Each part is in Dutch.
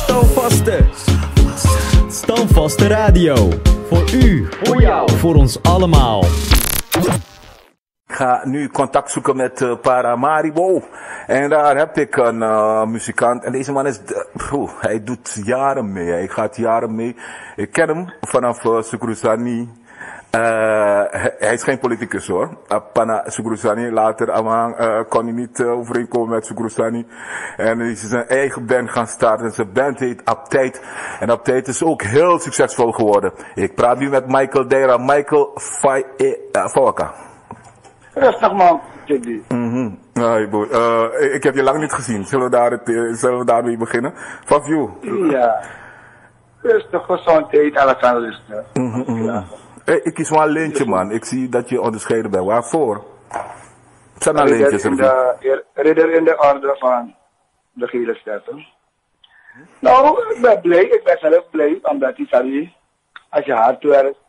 Stoomvaste. Stoomvaste Radio. Voor u, voor jou, voor ons allemaal. Ik ga nu contact zoeken met Paramaribo. En daar heb ik een muzikant. En deze man is, hij doet jaren mee. Hij gaat jaren mee. Ik ken hem vanaf Sukrusani. Hij is geen politicus hoor. Pana Sukrusani. Later kon hij niet overeenkomen met Sukrusani. En hij is zijn eigen band gaan starten. Zijn band heet Uptight. En Uptight is ook heel succesvol geworden. Ik praat nu met Michael Deira. Michael Fawaka. Rustig man, JD. Ik heb je lang niet gezien. Zullen we daarmee beginnen? Fuck you. Ja. Rustig, gezondheid, alles aan rusten. Ik kies wel een lintje man. Ik zie dat je onderscheiden bent. Waarvoor? Het zijn alleen lintjes. Ridder in de orde van de gele steppen. Nou, ik ben blij. Ik ben zelf blij. Omdat hij zei, als je hard werkt.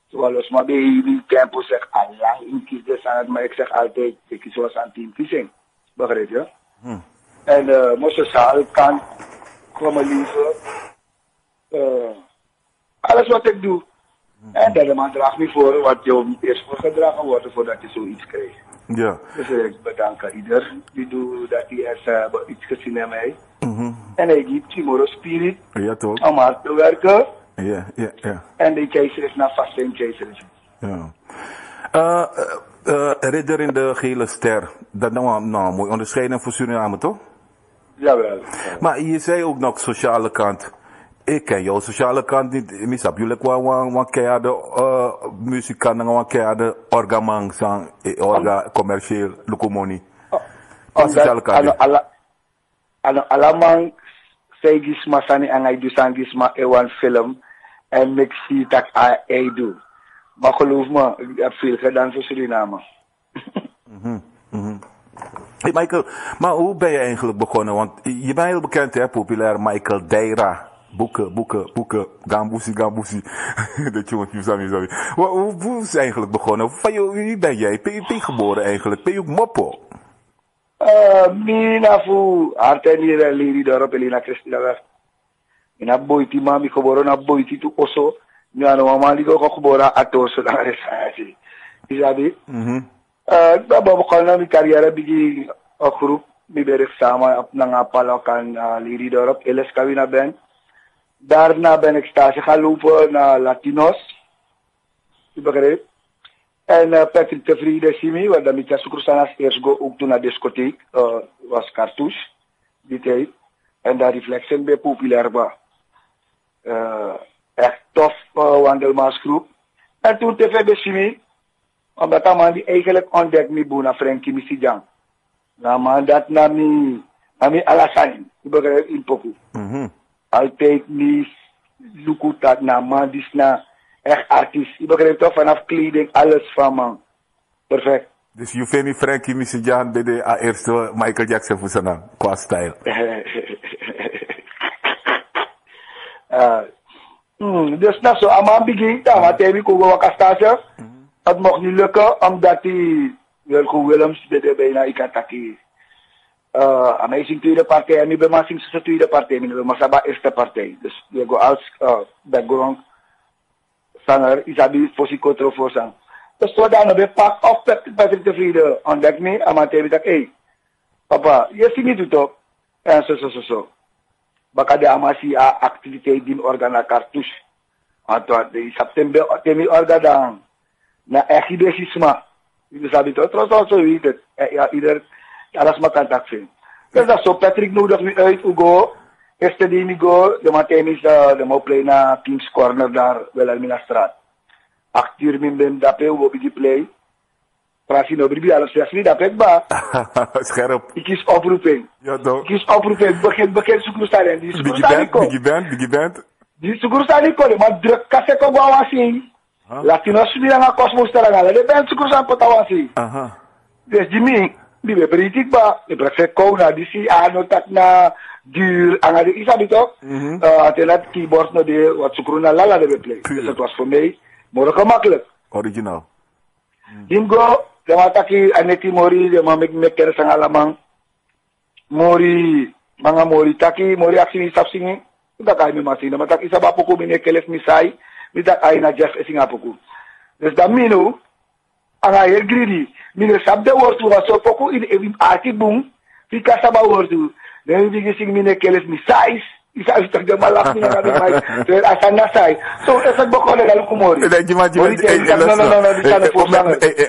Zoals maar bij die campus zegt, Allah, ik kies dus aan het, maar ik zeg altijd, ik kies zoals aan teamkiezing. Begrijp je? En mijn sociale kant, voor mijn leven, alles wat ik doe. En dat man draagt me voor wat je eerst voor gedragen wordt voordat je zoiets krijgt. Ja. Dus ik bedank ieder die doet dat hij iets gezien heeft mij. En hij geeft Timoro Spirit om hard te werken. Ja. En de keizer is naar vast in keizer. Ja. Ridder in de gele ster. Dat nou mooi onderscheiden voor Suriname, toch? Jawel. Maar je zei ook nog sociale kant. Ik ken jouw sociale kant niet. Misap, jullie kwam de muzikant en de orgamang sang, orga commercieel, lukumoni. Sociale kant. Alamang say gisma sani angay dusan gisma ewan film. En ik zie dat hij doet. Maar geloof me, ik heb veel gedaan voor Suriname. Hey Michael, maar hoe ben je eigenlijk begonnen? Want je bent heel bekend, hè, populair Michael Deira. Boeken, Gambusi. Dat jongen, sorry. Hoe is je eigenlijk begonnen? Wie ben jij? Ben je geboren eigenlijk? Ben je ook moppo? Mina fu, harten hier liri dorp Elina Christina weg. Ina boiti mami geboren na boiti tu oso. Nu aan mama ligo geboren atoso na resasi. Isabi? Ik ben begonnen met mijn carrière bij een groep. Ik ben samen nangapalakan liri dorp LS Kawina band. Daarna ben ik stage gaan lopen naar Latinos. Je begrijpt? En Patrick de Vrede Simi, want dan met Sukrusana's eerst ook toen naar discotheek, was Cartouche, die tijd. En daar Reflection bij populair was. Echt tof wandelmaasgroep. En toen TV de Simi, omdat dat man die eigenlijk ontdekt me boena Frankie Misijang. Nou man, dat na mi alasan, je begrijpt, in poku. Altijd niet zoeken dat naar man, die is na echt artiest. Je begrijpt toch, vanaf kleding, alles van man. Perfect. Dus je vindt Frankie Misijang bij de eerste Michael Jackson voor zijn naam, qua stijl. Dus dat zo, aan man begint, maar tegen ik ook wel stage. Het mocht niet lukken, omdat hij Wilco Willems bijna ik attackeer. Amazing tweede partij, en nu ben ik zijn tweede partij, nu ben ik eerste partij. Dus we gaan als background zanger, Isabi Fosiko Trofosan. Dus zo dan we pak op Patrick de Vrede, ontdek me, en dan tegen ik, hey, papa, je ziet niet toch? En zo. Baka de amasi activiteit die organa Cartouche. Want in september, temi orgadan, na echt idesisma. Je sabi toch, trouwens zo weet het. Ja, ieder, alles maar contact vinden. Dus dat zo, Patrick nodig nu uit, Ugo. Eerste die niet go, de matemis, de moplay na King's Corner daar, Wilhelmina straat. 8 uur min ben dape, Ugo bigi play. Prasino bribi, alles zes niet, dape ba. Scherp. Ik kies oproeping. Ja, toch? Ik kies oproeping, begin Sukrusani. Die Sukrusani ko. Biggie band. Die Sukrusani ko, maar druk kase ko gawasi. Latinos sila nga Cosmos talaga. De band Sukrusani po tawasi. Dus Jimmy, die we britik ba, die brekse ko na, die si ano tak na duur, anga de isa dito. Atelat keyboard no de, wat Sukruna lala de we play. Dus het was voor mij, morgen gemakkelijk. Original. Dingo, de mataki aneti mori, de mamek mekker sang alamang. Mori, Mga mori taki, mori aksi sap singi. Takay mi masina, mataki sa bapuku mine kelef misai, mitakay na Jeff esingapuku. Dus dan mino, ang ayer greedy, mino sabde wortu waso poku in evim arti bung, fika saba wortu. Dan bigising mine kelef misai, isa tak de malak ni na mai, ter asan na sai. So esag boko na galu kumori. Jima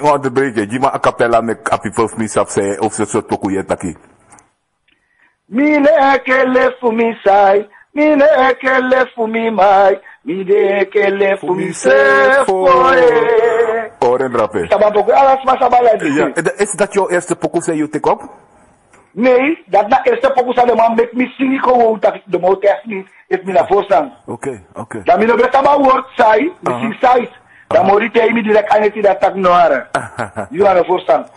onderbreken, Jima a cappella met api puff misap se of ze soort poku yetaki. Mine kelef misai. Mine ekele fumi mai, mine ekele fumi sefoe. Oren drape. Sabapoko, alas masabala di. Ja, is dat jouw eerste pokoe zei je tik op? Nee, dat na eerste pokoe sa de man met mi singi ko wo tak de mo test ni is mi na voorstaan. Oké. Da mi no beta ba woord sai, mi sing sai. Da mori te mi direct aneti dat tak noara. You are voorstaan.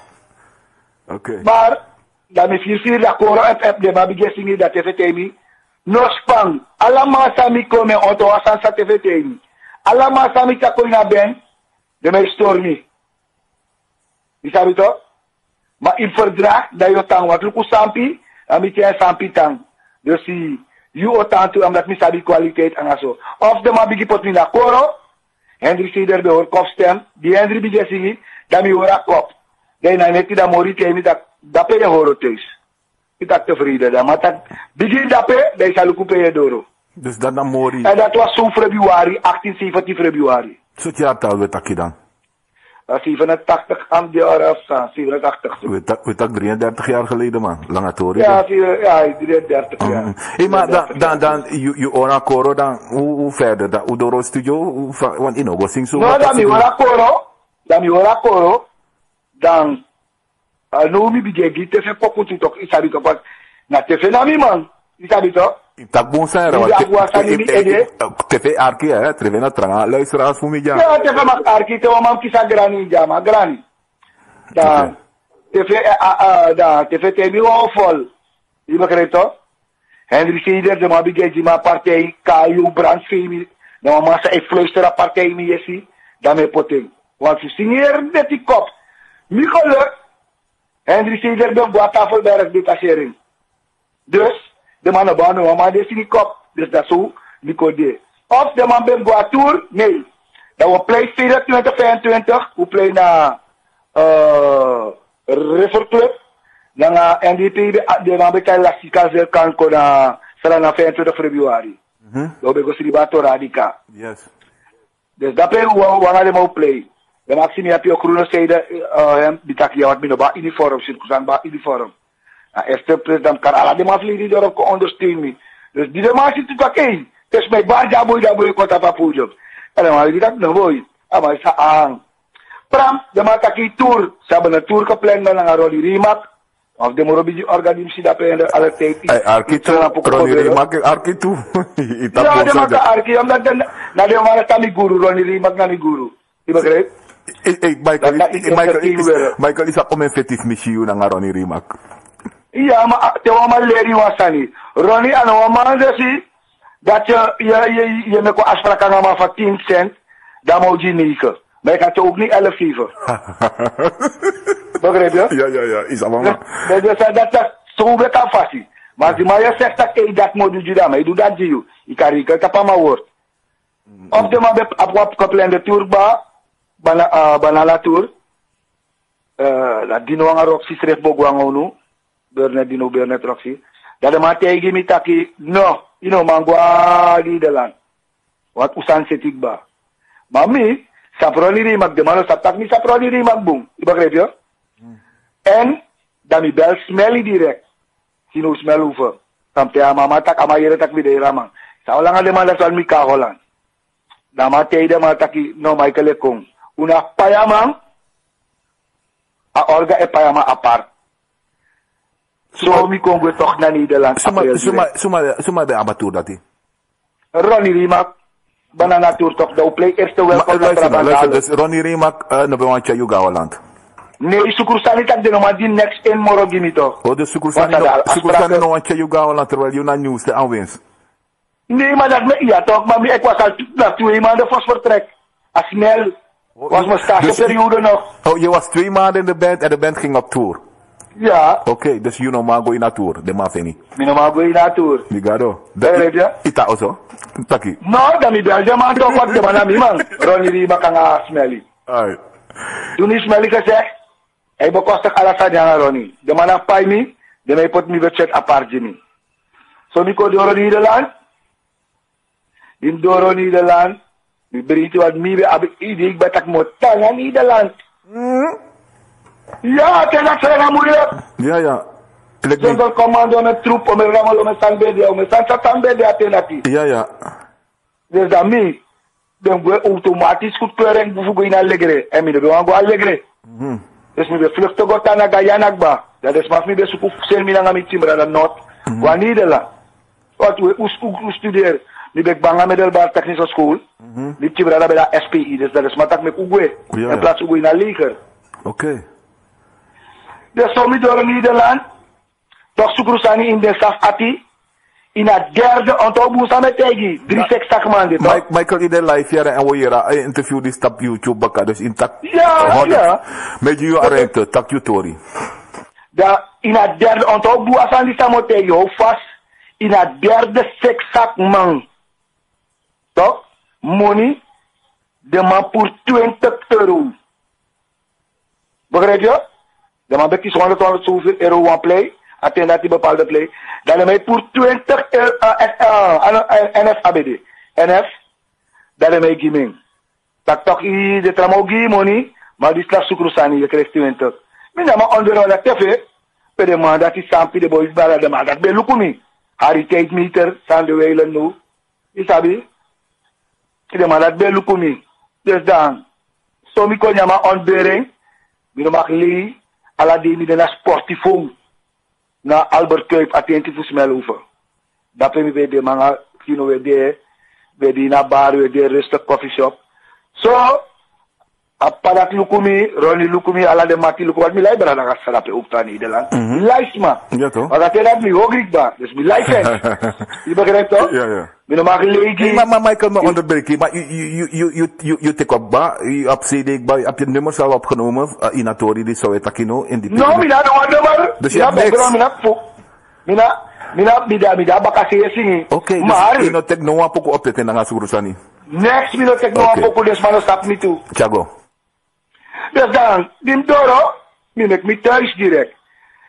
Oké. Maar da mi fier da koro ep de ma bige singi dat te mi. Nospang, alama sami kome onto asan sa TVT. Alama sami ta koina ben, de mij stormi. Isabi to? Ma in verdrag da yo tang wat luku sampi, ami tia sampi tang. Dus you otang tu omdat mi sabi kwaliteit angaso. Of de ma bigi pot mi na koro, Henry Sider be hor kopstem, di Henry bigi singi, da mi hora kop. Dai na neti da mori te mi da pe de horo thuis. Ik tevreden dan, maar dat begin daarbij, dat is al coupe doro. Dus dat dan mori. En dat was zo februari, 18, 17 februari. Zit je taal weet ik dan? 87 aan de jaren of 87. Weet dat 33 jaar geleden man, lange toren. Ja, 33 jaar. Hey, maar dan, je ora koro dan, hoe verder? Dan, hoe door studio, want in was sing zo. Nou, dan mi ora koro, dan no mi bige gite fe poku tu tok isabi to pak na tefe na mi man isabi to tak bon sa era tefe arki é treve na tranga luisteraars voor mij ja tefe mak arki te mam kisa grani jama grani da tefe te mi wo fol i bakreto Henry Sider de ma bige jima partij kayu brand fimi na ma sa e fluistera partij mi yesi da me poteng want si senior de ti kop mi kolor Henry Sider ben buat tafel beres di kasering. Dus, de man bano, maar de sini kop. Dus dat zo, die code. Of de man ben buat tour, nee. Dan we play 2025, we play na River Club. Dan NDP, de man bekijkt lastica zelkan kon na 25 februari. Dan we gaan silibato radica. Yes. Dus dat ben we gaan de play. Dan maak je niet op je groene zijde, die tak je wat minder bij uniform, circumstantie bij uniform. Eerste president kan alle de maflidi daarop ondersteunen. Dus die de man zit te pakken. Dus met waar daarbij komt dat papujo. En dan maak je dat nog mooi. Maar sa aan. Pram, de man tak je tour. Ze hebben een tour gepland met een Ronnie Rimak. Of de morobiji organisatie dat bij alle tijd. Arkitu, Ronnie Rimak, Arkitu. Ja, de man tak Arkitu, omdat na de man tak mi guru, Ronnie Rimak na mi guru. Je begrijpt? Michael is op mijn fetief misschien naar Ronnie Rimak. Ja, maar te wa maar leren wasani. Ronnie aan wa maar desi dat je me ko afspraken gaan van 10 cent, dan moet je niet. Maar ik had ook niet 11 geven. Begrijp je? Ja, is allemaal. Dat zo blijft aan vast. Maar als je zegt dat dat moet je dan, maar je doet dat je. Ik kan rekenen, dat is maar woord. Op de man op koppelen de tourba. Banala tour. La dino ang Roxy sref bogwang onu. Bernardino Bernet Roxy. Dada mati gimi taki no, mangwa di dalan. Wat usan setik ba. Mami, sa proni rimak de mano sa tak mi sa proni rimak bung. Iba krepyo? En dami bel smelly direct. Sino smell over. Sampai mama tak amayere tak bide ramang. Sa wala nga demanda sa mi kaholan. Damati da mataki no Michael Ekong. Una payamang a orga e payama apart. So mi Congo toch na Nederland. Suma de abatur dati. Ronnie Rimak banana tour toch do play eerste welkom na Trabantalo. Dus Ronnie Rimak no be want Yuga Holland. Nee, sukursani tak de no maar die next in moro gimi toch. Oh, de sukursani no want Yuga Holland terwijl je na nieuws de aanwinst. Nee, maar dat me ja toch, maar ik was al na 2 maanden vast vertrek. Als snel was mijn stageperiode nog. Oh, je was 2 maanden in de band en de band ging op tour. Ja. Oké, dus you know mago in natur, de mafeni. Minamago in natur. Ligado. Ja. Ita also. Taki. No, dan mi belja man toch wat de man man. Ronnie die makanga smelly. Ai. Toen is smelly gezegd, hij bekostig alasan yang Ronnie. De man af pai mi, de mij pot mi wetset apart jini. So mi ko doro Nederland. In doro Nederland. Mi beriti wat mi be abi idik batak mo tanga Nederland. Ja, kena saya moeilijk. Ja. Zonder commando met troep, om ramalo met sanbede, om sanbede atenati. Ja. Dus dan mi, dan we automatisch goedkeuring bevoegen in Allegre. En mi de bewango Allegre. Dus mi be vluchten gota na Gayanagba. Dat is maar mi be suku sel mi na mi timbra na not. Wa Nederland. Wat we studeren. Mi be banga middelbaar technische school. Mi timbra na bij de SPI. Dus dat is maar tak me ugwe. In plaats ugwe in Allegre. Oké. Dus zo mi door Nederland. Toch sukrusani in de saf ati. In het derde ontobus aan het tegi. 3-6 maanden toch? Michael in de live jaren en we hier interview die stap YouTube baka. Dus in tak. Ja. Met je arrente, tak YouTube. In het derde ontobus aan die samotegi. Hou vast. In het derde 6 man. Toch? Money. De man voor €20. Begrijp je? De man bekijkt 100 zoveel euro aan play. Attend dat die bepaalde play. Dan heb je voor 20 NF ABD. NF. Dan heb je giming. Tak toch de tramogi money. Maar die slaat sukrusani. Je krijgt 20. Maar dan maar onder de tv. Per de man dat is sampi de boys bala. De man dat bij lukumi. Heritage meter. San de weilen nu. Isabi. De man dat bij lukumi. Dus dan. Zo mi kon je maar ontbering. Mi mag lee. Aladini de na sportifoon. Na Albert Kuip attentie voor Smelhoeven. Dat ben we de manga kino we de na bar we de rustig coffee shop. So aparat lukumi, Ronnie lukumi ala de mati lukumi mi lay bera na sarape opta Nederland. Lijstma. Ja toch? Maar dat is niet hogrik ba. Dus mi lijken. Je begrijpt toch? Ja. Mi mag legi. Maar Michael me onderbreken. Maar je take op ba, je op CD ba, heb je nummers al opgenomen in Atori die zou etakino in die. No, mi na no nummer. Dus ja, Mina bakasi singi. Oké, maar dus ino tek no wa poko opet en nga surusani. Next minute tek no wa poko des mano stap me toe. Tiago. Dus dan, dim doro, mi mek mi thuis direct.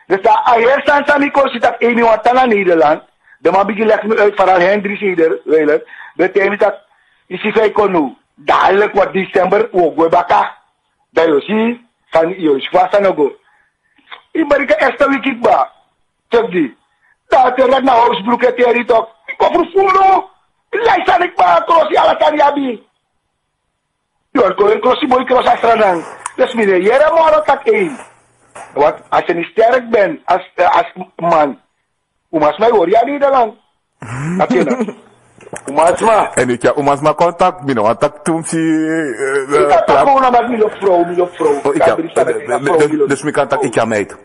Dus daar eerst aan mi koos dat Amy wat naar Nederland. De man begint legt me uit van Hendrik Weiler. Betekent dat, is hij vrij konu. Dadelijk wat december, ook we baka. Dat je ziet, van je is vast aan go. Ik ben de eerste week ba. Check die. Dat er naar Housebroek het hier toch. Ik kom voor voelen. Lijst aan ik ba, crossie alles aan jabi. Je kon een crossie mooi cross astranang. Dus meneer, jere moro tak één. Want als je niet sterk bent als man, umasma hoor je Nederland. Umasma. En ik ja, umasma contact, mino, want tak toen si. Ik had toch gewoon met mijn vrouw. Dus mi kan tak ik ja meid.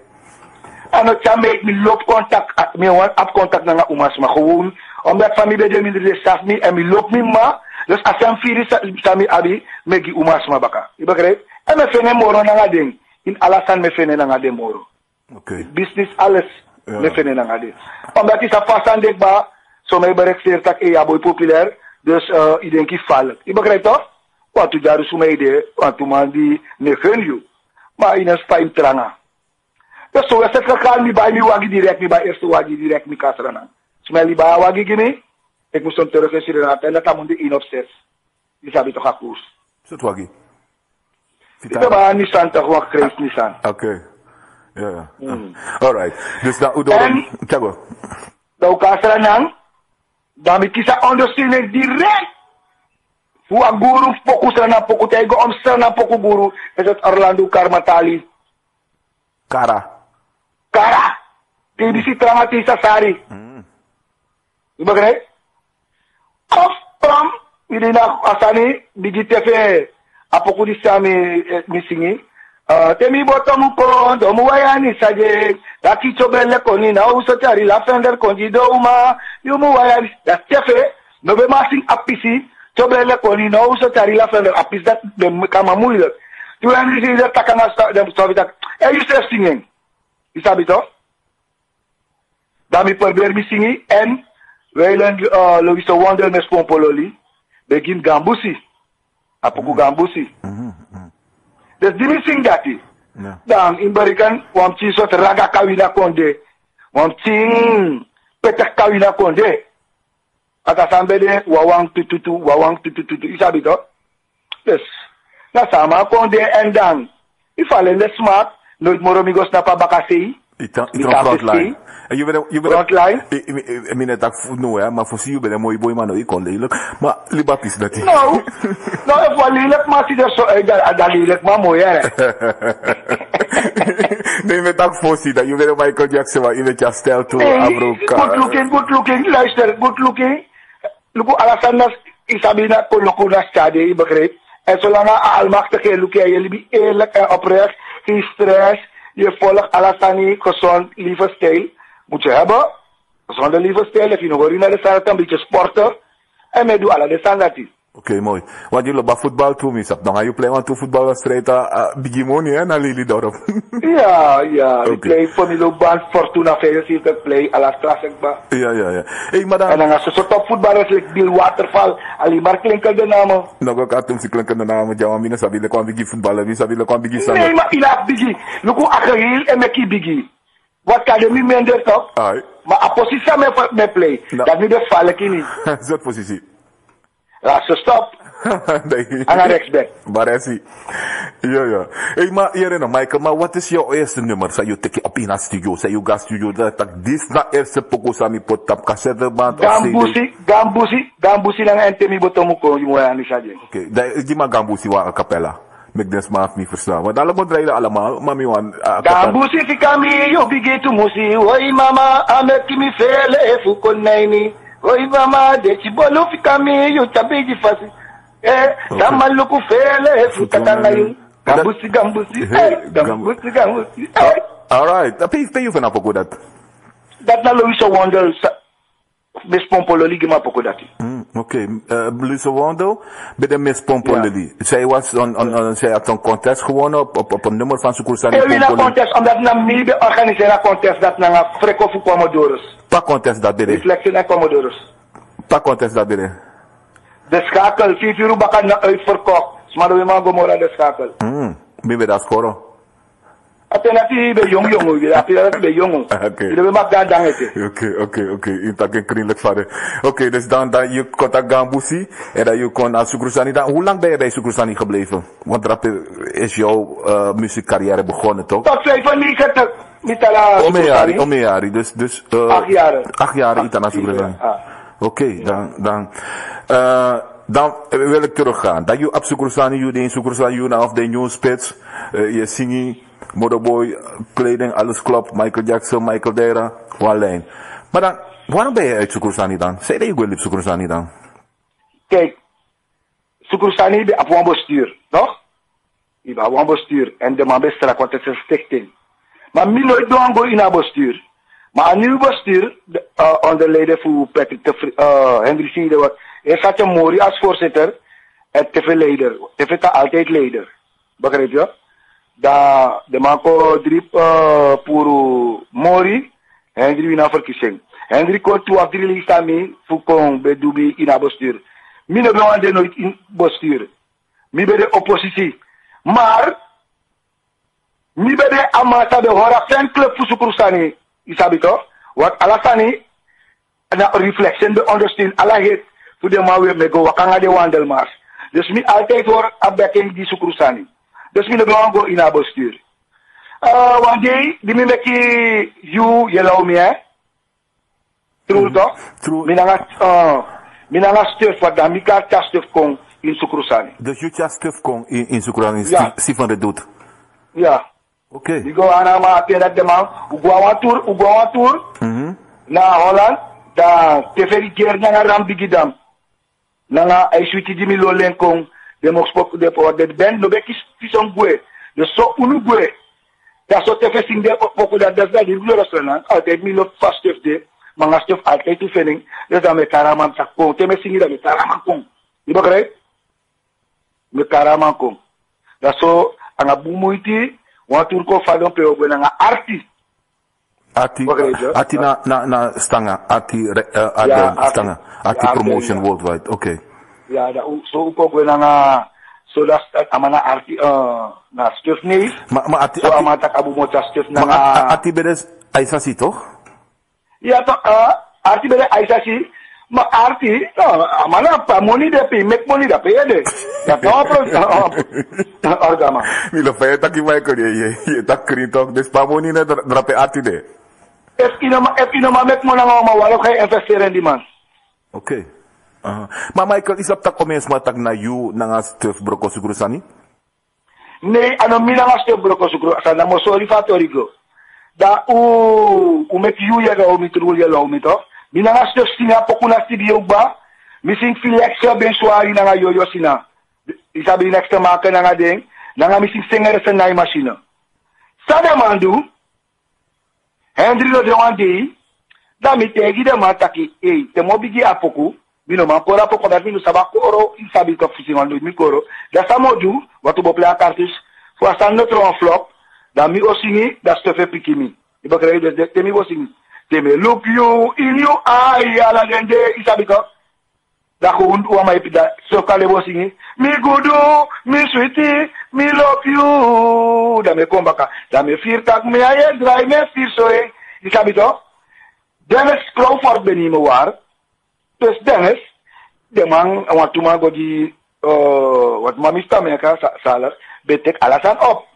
En het ja meid, mi loop contact, mi op contact naar umasma gewoon. Omdat familie de minder de staf mi en mi loop mi ma. Dus als een vier is, sami abi, megi umasma baka. Je begrijpt? En me fene moro na ding. In alasan me fene na de moro. Oké. Business alles. Me fene na de. Omdat is a pasan dek ba, so me berekseer tak ja boy populair. Dus ik denk ik val. Je begrijpt toch? Want u daar zo mee de, want u man die ne gun you. Maar in een spijm tranga. Dus zo is het gegaan, mi bij mi wagi direct, mi bij eerste wagi direct mi kasrana. Smel li ba wagi gini. Ik moest hem teruggestuurd en dat moet in op 6. Die heb ik toch gekoos. Zet wagi. Ik heb een Nissan toch wel gekregen, Nissan. Oké. Ja. Alright. Dus dan Udoro. Tiago. Dan kasra nang. Dan ik kies ondersteuning direct. Hoe een guru fokus na poku tego omstel na poku guru. Is het Orlando Karmatali. Kara. TBC Tramatisa Sari. Je begrijpt? Of from, hindi na asani, bigi TV, apoku di sami misingi. Temi bottom ko, domuwayani saje, daki chobele koni na uso chari la fender konji douma, yumuwayani, das TV, no be masing apisi, chobele koni na uso chari la fender apis dat kama moeilijk. Toen hij dat takana dem sorry dat, you still singing. Isabi toch? Dan mi probeer mi singi en wijlen Louise Wonder met Spompololi. Begin Gambusi. Apuku Gambusi. Dus die mi sing dati. Dan in barikan wam chi sot raga kawina konde. Wam ching petak kawina konde. Atasambede wawang tututu isabi toch? Dus na sama konde en dan ifalen de smaak nooit moromigos na pabakasei. Itan frontline. En je bent frontline. Ik meen het ook nou, hè, maar voor zie je ben een mooie boy man, ik kon lelijk. Maar libap is dat. Nou, even lelijk, maar zie er zo uit dat lelijk, maar mooi hè. Nee, met dat voor zie dat je bent Michael Jackson, maar je bent je stijl toe, Abroka. Good looking, luister, good looking. Luku alasanas isabina koloko na stade, je begrijpt. En zolang almachtige lukia, je liep eerlijk en oprecht, geen stress. Je volgt alasani, gezond, lieve stijl. Moet je hebben. Gezonde lieve stijl. Als je nog hoort naar de straat, een beetje sporten. En mij doe alle de standaard. Oké, mooi. Want jullie bij voetbal toe, misap. Dan ga je play, want toen voetbalwedstrijd, biggie money, hè, naar Lelydorp. Ja. Ik play voor mijn loopbaan, Fortuna 75, play à la Strassenba. Ja. Hey, madame. En dan als je zo top voetballers, like Bill Waterval, alleen maar klinkende namen. Nog ook had hem ze klinkende namen, ja, want minus sabile kwam biggie voetballen, wie sabile kwam biggie samen. Nee, maar ina biggie. Luku akkerheel en meki biggie. Wat kan je niet minder toch? Ai. Maar a positie met play. Dat niet de vallen kini. Zo'n positie. Laat ze stop. Nee. En naar rechtsback. Baresi. Ja. Hey, maar hier Michael, maar wat is jouw eerste nummer? Zou je teken op in een studio? Zou je gas studio? Dat dit na eerste poko sami pot tap cassetteband of Gambusi lang entemi botomuko yung wala ni Sadje. Oké, die maar Gambusi wa a cappella. Mek den smaak niet verstaan. Want allemaal draaien allemaal, mami wan. Gambusi si kami yo bigetu musi. Hoi mama, ameki mi fele efu konaini. Hoi mama, dechi bolu fi kami yo tabiji fasi. Sama luku fele efu tatangayu. Gambusi. Alright, pay you vanaf ook dat. Dat na Louise Wonder. Miss Pompololi gima poko dati. Oké, Louise Wonder, bij de Miss Pompololi. Zij was zij had een contest gewonnen op een nummer van Sukursani Pompololi. Ik contest, omdat na mij organiseren een contest dat na Freco voor Commodores. Pas contest dat binnen. Reflection en Commodores. Pas contest dat binnen. De schakel, 4 uur bakken na uitverkocht. Smado we maar gomora de schakel. Wie bij dat scoren? Alternatief bij jong. Oké. We maken daar dan het. Oké. Je hebt geen vriendelijk vader. Oké, dus dan je contact Gambusi en dat je kon aan Sukursani. Hoe lang ben je bij Sukursani gebleven? Want dat is jouw muziekcarrière begonnen, toch? Tot 95. Omejari. Dus 8 jaar. 8 jaar Itana Sukursani. Oké, dan wil ik teruggaan. Dat je op Sukursani, je in Sukursani, of de New Spits, je zingt. Motorboy, kleding, alles klopt. Michael Jackson, Michael Dera, Wallijn. Maar dan, waarom ben je uit Sukursani dan? Zeg dat je wil op Sukursani dan? Kijk, Sukursani is op een bestuur, toch? Je hebt een bestuur en de man bestrak, want het is een stichting. Maar mij nooit doen in een bestuur. Maar een nieuw bestuur, onder leiding van Henry Siede, hij zat een Mori als voorzitter en TV-leider. TV is altijd leider. Begrijp je? Da de mako drip puro Mori Henry wina verkiezing. Henry ko tu afdri lista mi fukong bedubi ina bestuur. Mi ne bewande nooit in bestuur. Mi be de oppositie. Maar mi be de amasa de hora fan club fu Sukursani isabito. Wat alasani na reflection de ondersteun ala het fu de mawe mego wakanga de wandelmars. Dus mi altijd hoor abekking di Sukursani. Dus we gaan go in haar bestuur. One day, die me met you yellow me, hè? True toch? True. Minanga stuf wat dan, mika stuf kon in Sukursani. Dus je stuf kon in Sukursani, ja. Si van de dood? Ja. Oké. We gaan aan maar dat de man, we gaan tour, naar Holland, dan teveri keer naar Rambigidam. Nanga, hij switchi die milo lenkong. De mospok de band no be kison bue de so unu bue da so te festing de poko da da di lo restaurant altijd mi lo fast de manga stuff altijd te fening de da me karaman sakko te me singi da me karaman kong di bagre me karaman kong da so anga bumuiti wa tur ko falon pe obo nga artist Ati na stanga, stanga, ati promotion worldwide, oké. Ja, zo ook we na zodat amana arti na stuf niet. Maar ati amata kabu mota stuf na. Maar ati bedes Aisasi toch? Ja, toch arti bedes Aisasi. Maar arti, amana pa money de pe, make money de pe de. Ja, toch orgama. Milo pa taki mai ko ye tak kri toch des pa money na drape arti de. If ino ma make money na walo kay investeren in die man. Oké. Maar Michael, is dat komens matak na you nga stuf broko siguro sani? Nee, ano mina nga stuf broko siguro sana mo sorry fatorigo. Da u met you ya ga umitrul ya lo mito. Mina nga stuf singa pokuna studio ba. Missing flex ben swari na nga yoyo sina. Isabi next maken na nga ding, na nga missing singer sa nai machine. Sada mandu. Henry lo de wandi. Da mi tegi de mataki te mobigi apoku. Bino man pora poko dat mino sabako oro isabi to fusingon do mi koro da samodu watu bo play cartus fo asan notre en flop da mi osingi da stefe pikimi iba kray de mi osingi de me look you in your eye ala dende isabi to da ko undu wa mai pida so kale osingi mi gudu mi sweetie mi love you da me kombaka da me firtak me ay dry me firsoe isabi to Dennis Crawford beni mo war. Dus Dennis, de man, want toen man die, wat mamista meka salar, betek alasan op.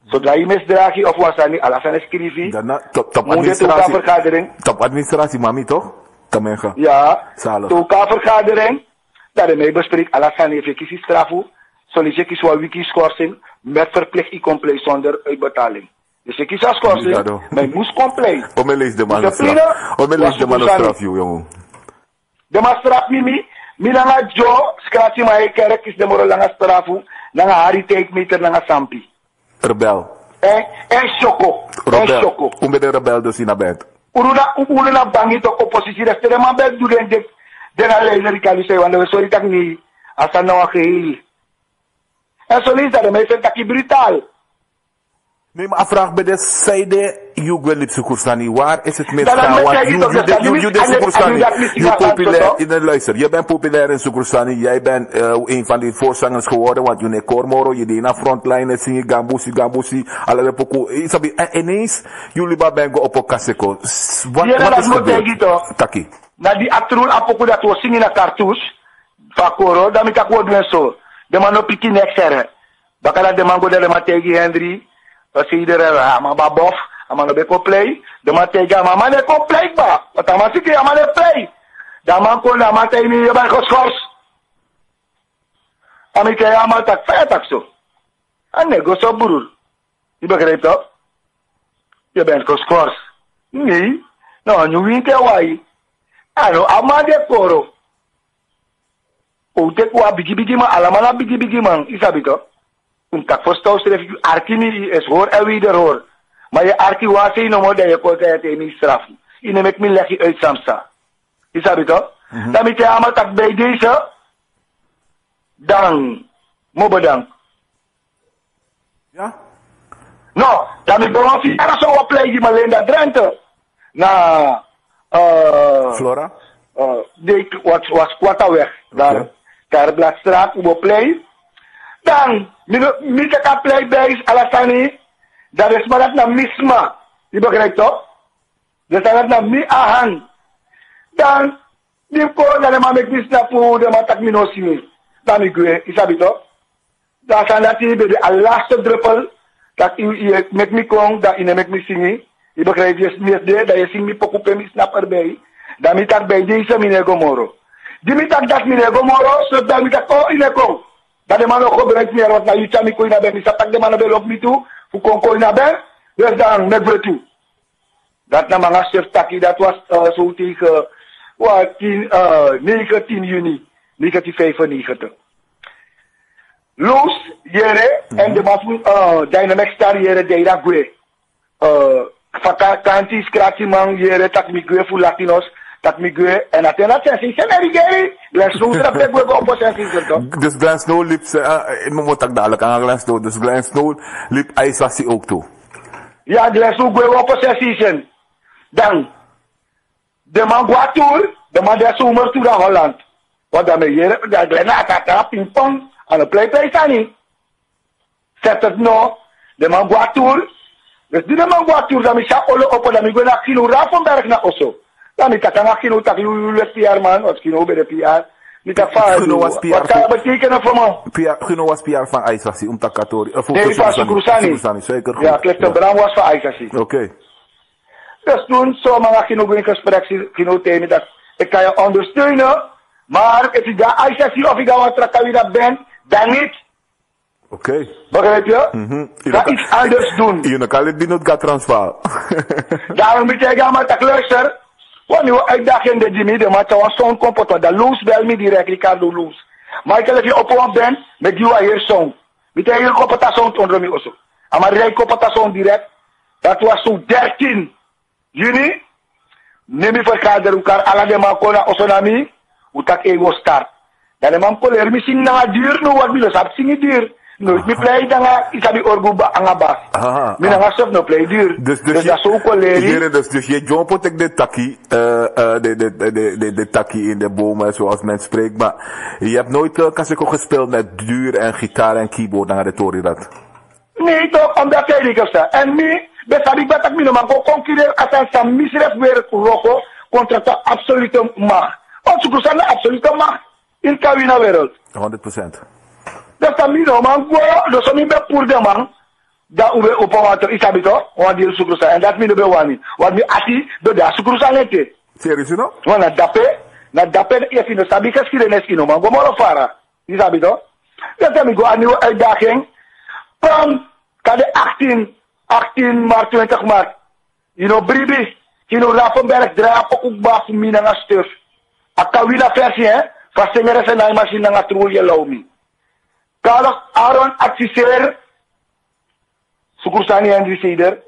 Zodra je misdraagt of was niet alasan schrijven. Daarna top administratie mami toch? Tamega. Ja. Salar. Toka vergadering, daarmee bespreekt alasan even kies strafu, solliciteer kies wel wiki schorsing met verplicht compleet zonder uitbetaling. Dus ik kies als schorsing, maar je moest compleet. Omelees de man straf. Omelees de man straf, jongen. De mastrap mimi, minanga jo, skrati ma kerk is de moro langa strafu, nanga hari take meter nanga sampi. Rebel. Shoko. Rebel. Umbe de rebel dus in abed. Uruna bangi to oppositie reste de man bed doen de na leider kali say wanda sorry tak ni asan na wakil. En zo lees dat de mensen taki brutal. Nee, maar vraag bij de zijde, je wil niet Sukursani. Waar is het misgaan? Want je de Sukursani, je populair in de luister. Je bent populair in Sukursani. Jij bent een van die voorzangers geworden. Want je ne Kormoro, je deed naar frontline, zingen Gambusi. Allerlei poko. En ineens, jullie ben op een kaseko. Wat is gebeurd? Taki. Na die atrul apoko dat was zingen naar cartouche. Fakoro, dan ik akkoord doen zo. De man op piki nexere. Bakala de man go de mategi Henry. Als iedereen, ama babof, ama no beko play, de man tegen ama ne ko play ba, wat ama siki ama ne play. Da man ko na man tegen je bij geschors. Ami ke ama tak fa tak so. Anne go so burul. Je begrijpt toch? Je bent geschors. Nee, no, nu wint je wai. Ano, ama de koro. O te ko bigi man, alamana bigi man, isabi toch? Tak voorstel schrijf je arki is hoor en wieder hoor. Maar je arki was je nog dat je kon het niet straffen. Je neemt me leg je uit samsa. Is dat toch? Dan moet je allemaal tak bij deze. Dan. Mo bedankt. Ja? No, dan moet je gewoon via zo opleggen maar alleen dat Drenthe. Na. Flora? Die was kwart weg. Daar. Terbladstraat, Oeboplei. Dan, niet kan play bij Alasani, dat is maar dat na misma. Je begrijpt toch? Dat is dat na mi ahan. Dan, die ko na ma mek misna po de matak minosimi. Dan ik weet, isabi toch? Dan zijn dat die bij de laatste druppel, dat je met me kon, dat je met me zingt. Je begrijpt, je smeert de, dat je zingt me pokupe mi snap erbij. Dan mi tak bij deze mine gomoro. Die mi tak dat mine gomoro, zo dan mi tak oh ine kon. Dat de man ook gebruikt meer wat naar je chami kooi naar ben. Die satak de man wel op me toe. Hoe kon kooi naar ben? Dus dan met we toe. Dat na mga chef taki, dat was zo tegen 19 juni 1995. Loos, jere, en de man van Dynamic Star jere, deed dat gwe. Vakanties, kraakjeman, jere, tak mi gwe voor Latinos. Dat mi gwe, en dat sensie, se merigeri. Glenn Snow trap de gwe op sensie. Dus Glenn Snow liep, mo mo tak dadelijk aan Glenn Snow, dus Glenn Snow liep Aisasi ook toe. Ja, Glenn Snow gwe op sensie. Dan, de man gaat tour, de man de zomer toe naar Holland. Wat dan hier, de Glenna gaat pingpong, aan de play staan niet. Zet het nou, de man gaat tour. Dus die de man gaat tour, dan is hij alle op, dan is hij naar Kino Ravenberg naar Osso. Dan is hij naar Kino, dat is PR man, wat Kino bij de PR. Niet dat vaar, wat kan je betekenen voor me? Gino was PR van IJsassi, om Takatori. Nee, van Sukrusani. Zeker goed. Ja, Clifton Brown was van IJsassi. Oké. Dus toen zou man Gino in gesprek Gino tegen dat ik kan je ondersteunen, maar als ik daar IJsassi of ik daar wat trakawida ben, dan niet. Oké. Begrijp je? Ga iets anders doen. Je kan het niet gaan transfer. Daarom moet je gaan met dat luister. Wanneer ik dacht in de Jimmy, de match was zo'n comportement. De Loes bel me direct, Ricardo Loes. Maar ik heb je op een band, met die hier zo'n. Met die hier comportement onder me ook. Maar die comportement direct, dat was zo 13 juni. Neem je vergaderen elkaar, alle de man kon naar Osonami, hoe dat ego start. Dat de man kon er misschien naar duur, nou wat wil je, dat is duur. No, mi play danga isabi orguba angabas. Mi nanga chef no play duur. Dus dat zo collega. Dus je John protect de taki, de taki in de bomen zoals men spreekt, maar je hebt nooit kaseko gespeeld met duur en gitaar en keyboard naar de tori dat. Nee toch, omdat jij niet sta. En mi, besabi batak mi no man ko concurreren als een misref weer roko contra de absolute macht. Want ze zijn de absolute macht in de wereld. 100%. Dat is niet man, dat is niet meer voor de man. Dat we op een water is habito, want die sukrusa en dat niet meer wani. Want die ati, dat de sukrusa niet. Serieus no? Want na dape je vindt sabi geschiedenis in man, gomoro fara. Is habito. Dat is go een nieuwe uitdaging. Van kade 18 maart 20 maart. You know Bribi, you know Ravenberg draai op ook baf mina na stuf. Akawila versie hè, van singere se na machine na troelje lomi. Kalau Aaron adviseer Sukursani Henry Seider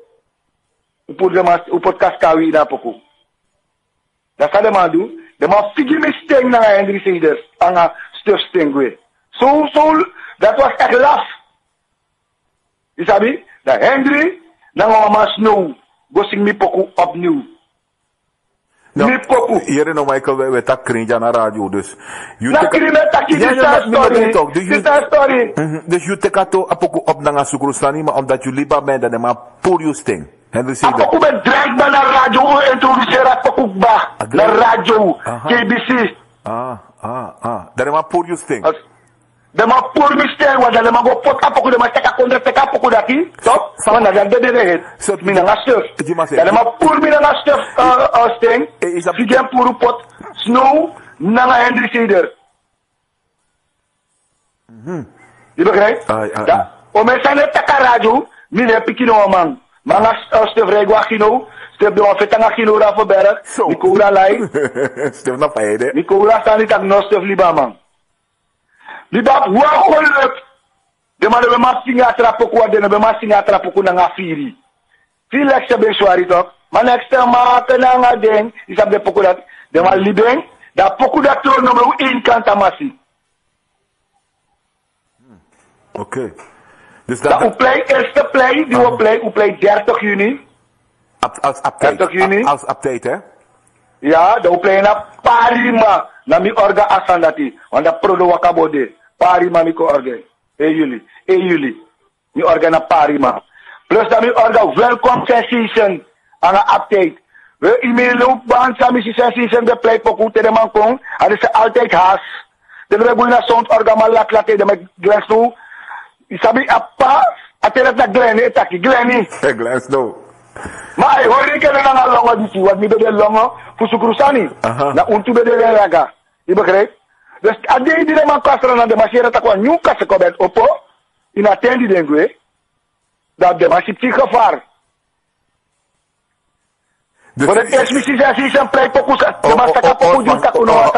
upot kaskawi na poku. Dat kan de man doen. De man figi misteng na Henry Seider ang stufstengwe. So dat was echt laf. Je sabi? Dat Henry na mama snow gosing mi poku opnieuw. No, hier in Michael, we tak krinja na radio, dus. Story. Dus je tekato apoko op na Sukrusani, maar omdat je liever bent dan maar purius thing. Henry Seider. Apoko ben direct na radio, introduceer apoko ba. Na radio, KBC. Dan maar purius thing. De ma pour mister wa de ma go pot apoko de ma teka kontra teka apoko daki. Stop. Mana dan de het. Mina na stuf. De ma pour mina na stuf sting. Figen pour pot snow na Henry Seider. Je begrijpt? Ja. O me zijn teka radio, mine pikino man. Manga stuf regwa kino. Stuf de wa fetanga kino Ravenberg. Nicola lai. Stuf na paide. Nicola staan tak no stuf liba man. Libab wakolep. De man be masinga trapoku wa de be masinga trapoku na ngafiri. Felix se beswari tok. Man extra ma kana nga den, isab de poku dat. De man libeng, da poku dat to no be in kanta masi. Oké. Dus dat eerste play, die we play 30 juni. Als update. 30 juni. Als update hè? Ja, de play na Parima. Na mi orga asandati. Want dat prodo wakabode. Parima mi ko orga. E juli. Mi orga na Parima. Plus dat mi orga welcome sensation. Aan een update. We e-mailen ook baan sa mi sensation de play poku te de man kong. En is altijd haas. De we gaan naar zo'n orga malak laten de met Glenn toe. Isabi appa. Ateret na Glenn etaki. Glenn Snow. Maar ik hoor ik er een lange discussie, wat niet bij de lange voor Sukrusani. Na untu bij de raga. Je begrijpt? Dus als je die man kasteren naar de machine, dat kwam nieuw kasten komen op, in attendi dengue, dat de machine zich gevaar. Voor het eerst misschien is een plek pokus, de machine pokus doen dat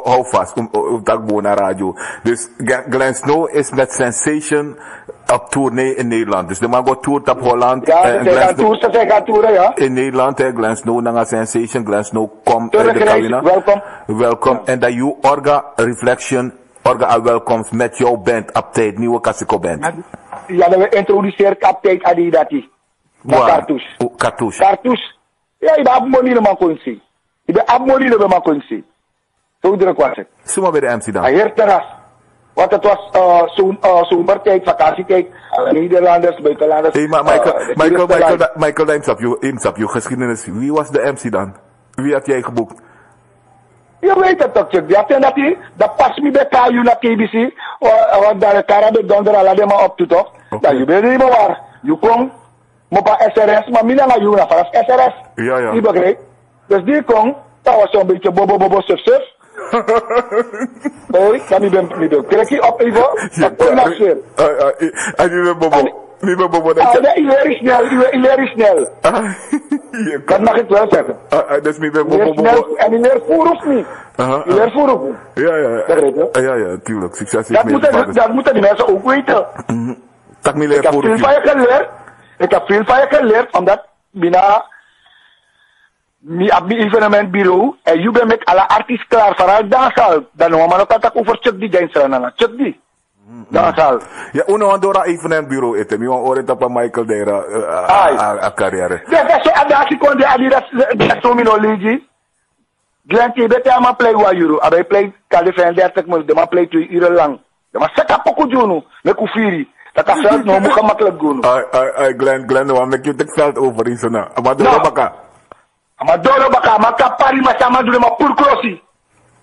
hou vast, dat gewoon naar radio. Dus Glenn Snow is met Sensation op tournee in Nederland. Dus de man gaat tour op Holland. Ja, ze gaan toeren, ja. In Nederland, Glenn Snow naar Sensation, Glenn Snow komt in de cabine. Welkom. En dat je orga reflection, orga welcomes met jouw band update, nieuwe Kasiko band. Ja, dat we introduceert update Adidati. Cartouche. Ja, iba abmoni na man konsi. Iba abmoni na man konsi. Zo druk was het. Zomaar bij de MC dan. Hij heer terras. Want het was zomertijd, vakantietijd. Alle Nederlanders, buitenlanders. Hey, maar Michael, Imsap, je geschiedenis. Wie was de MC dan? Wie had jij geboekt? Je weet het toch, Chuck. Dat past me bij KU naar KBC. Want daar Karabe donder al maar op toe toch. Dat je weet niet meer waar. Je kon, maar SRS, maar mina naar je naar SRS. Ja. Die begreep. Dus die kon, dat was zo'n beetje bobo, suf. Nee, dan niet ben trek je op even. Dat kon nog weer. En die ben bobo. Die ben bobo. Ileer is snel. Dat mag ik wel zeggen. Dus niet ben bobo. Snel en ileer voer hoeft niet. Ileer voer hoeft niet. Ja. Ja, tuurlijk. Succes. Dat moeten die mensen ook weten. Ik heb veel van je geleerd, omdat binnen mijn evenementbureau en je bent met alle artiesten klaar vooral dansal. Dan gaan we nog wat over Chuck die dansen. Chuck die. Dansal. Ja, uno andora evenementbureau ete. Mi wan ore tapa Michael Dera a carrière. Dat is zo adasi kon de adidas dat zo min oligi. Glenn die bete ama play wa euro. Abai play kade 35 minuten. De ma play 2 uur lang. De ma seka poku jono. Me kufiri. Dat kan zelfs nog moet gemakkelijk doen. Glenn, want ik je veld over in zo'n. Amadoro baka. Amadoro baka, maka pari ma sama dure ma purkrosi.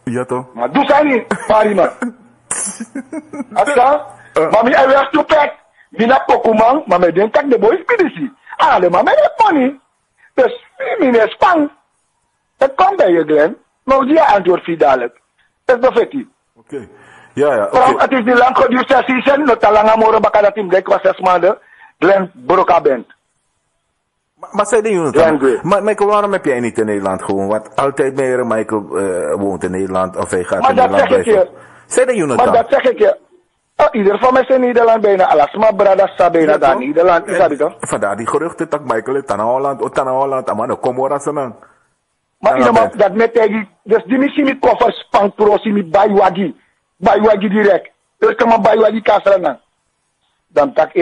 Ja toch? Ma doe zij niet, pari ma. Asa, mami I was stupid. Mina pokumang, maar me denk dat de boys pidisi. De mama heeft money. Dus, mine spang. Dat komt bij je, Glenn. Nou, die antwoord zie dadelijk. Dat is effectief. Oké. Ja. Het is die lang geduurde season, no talanga moro baka dat team gek was 6 maanden. Glenn Broca bent. Maar zei de jongen, Michael, waarom heb jij niet in Nederland gewoon? Want altijd meer Michael woont in Nederland of hij gaat maar in Nederland blijven. Zei de jongen maar dat zeg ik je. Ieder van mij is in Nederland bijna alles, maar brada sta bijna daar Nederland, is dat toch? Vandaar die geruchten dat Michael in Holland, amano Comoras dan. Maar iemand dat met tegen, dus die misschien koffers, spankprosi, met Baiwagi direct. Dus kan maar Baiwagi kasra dan tak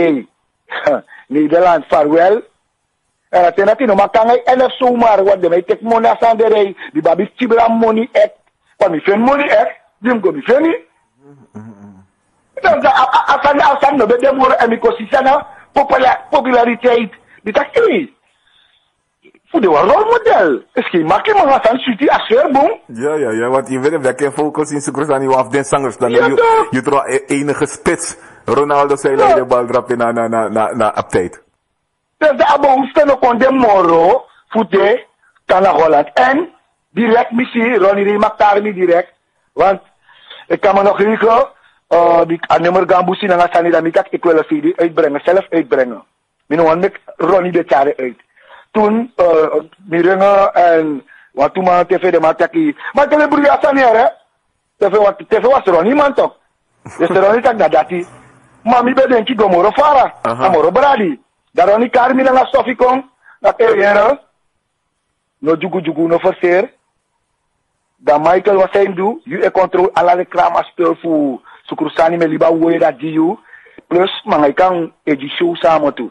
Nederland, vaarwel. En dat is natuurlijk, maar kan hij NF zomaar, wat de mij tek money aan de rij, die babi tibra money ek, want mi fen money ek, die go mi fen niet. Dan asan no bede moro en mi kosisana populariteit, die tak voor de rolmodel. Is geen makkelijk, maar gaan suiti afscher boom. Ja, want je weet dat je focus in zo'n aan je af den zangers dan je trouw enige spits. Ronaldo zei dat de bal drap na update. Dus de behoefte nog kon de moro voeten kan naar Holland. En direct missie, Ronnie die maakt daar niet direct. Want ik kan me nog regelen, die nummer Gambusi na sani dat ik wil een CD uitbrengen, zelf uitbrengen. Mijn met Ronnie de Tjare uit. Toen, Mirenga en wat toen maar TV de Mataki. Maar toen heb je asan hier, hè? TV was Ronnie man toch? Dus Ronnie tak na dati. Maar mi ben ik gomoro fara, amoro bradi. Daar Ronnie Karmi na stofi kom, dat er no jugu no verseer. Dat Michael was zijn doe, je controle alle de krama speel voor Sukrusani me liba woe dat die plus maar ik kan die show samen toe.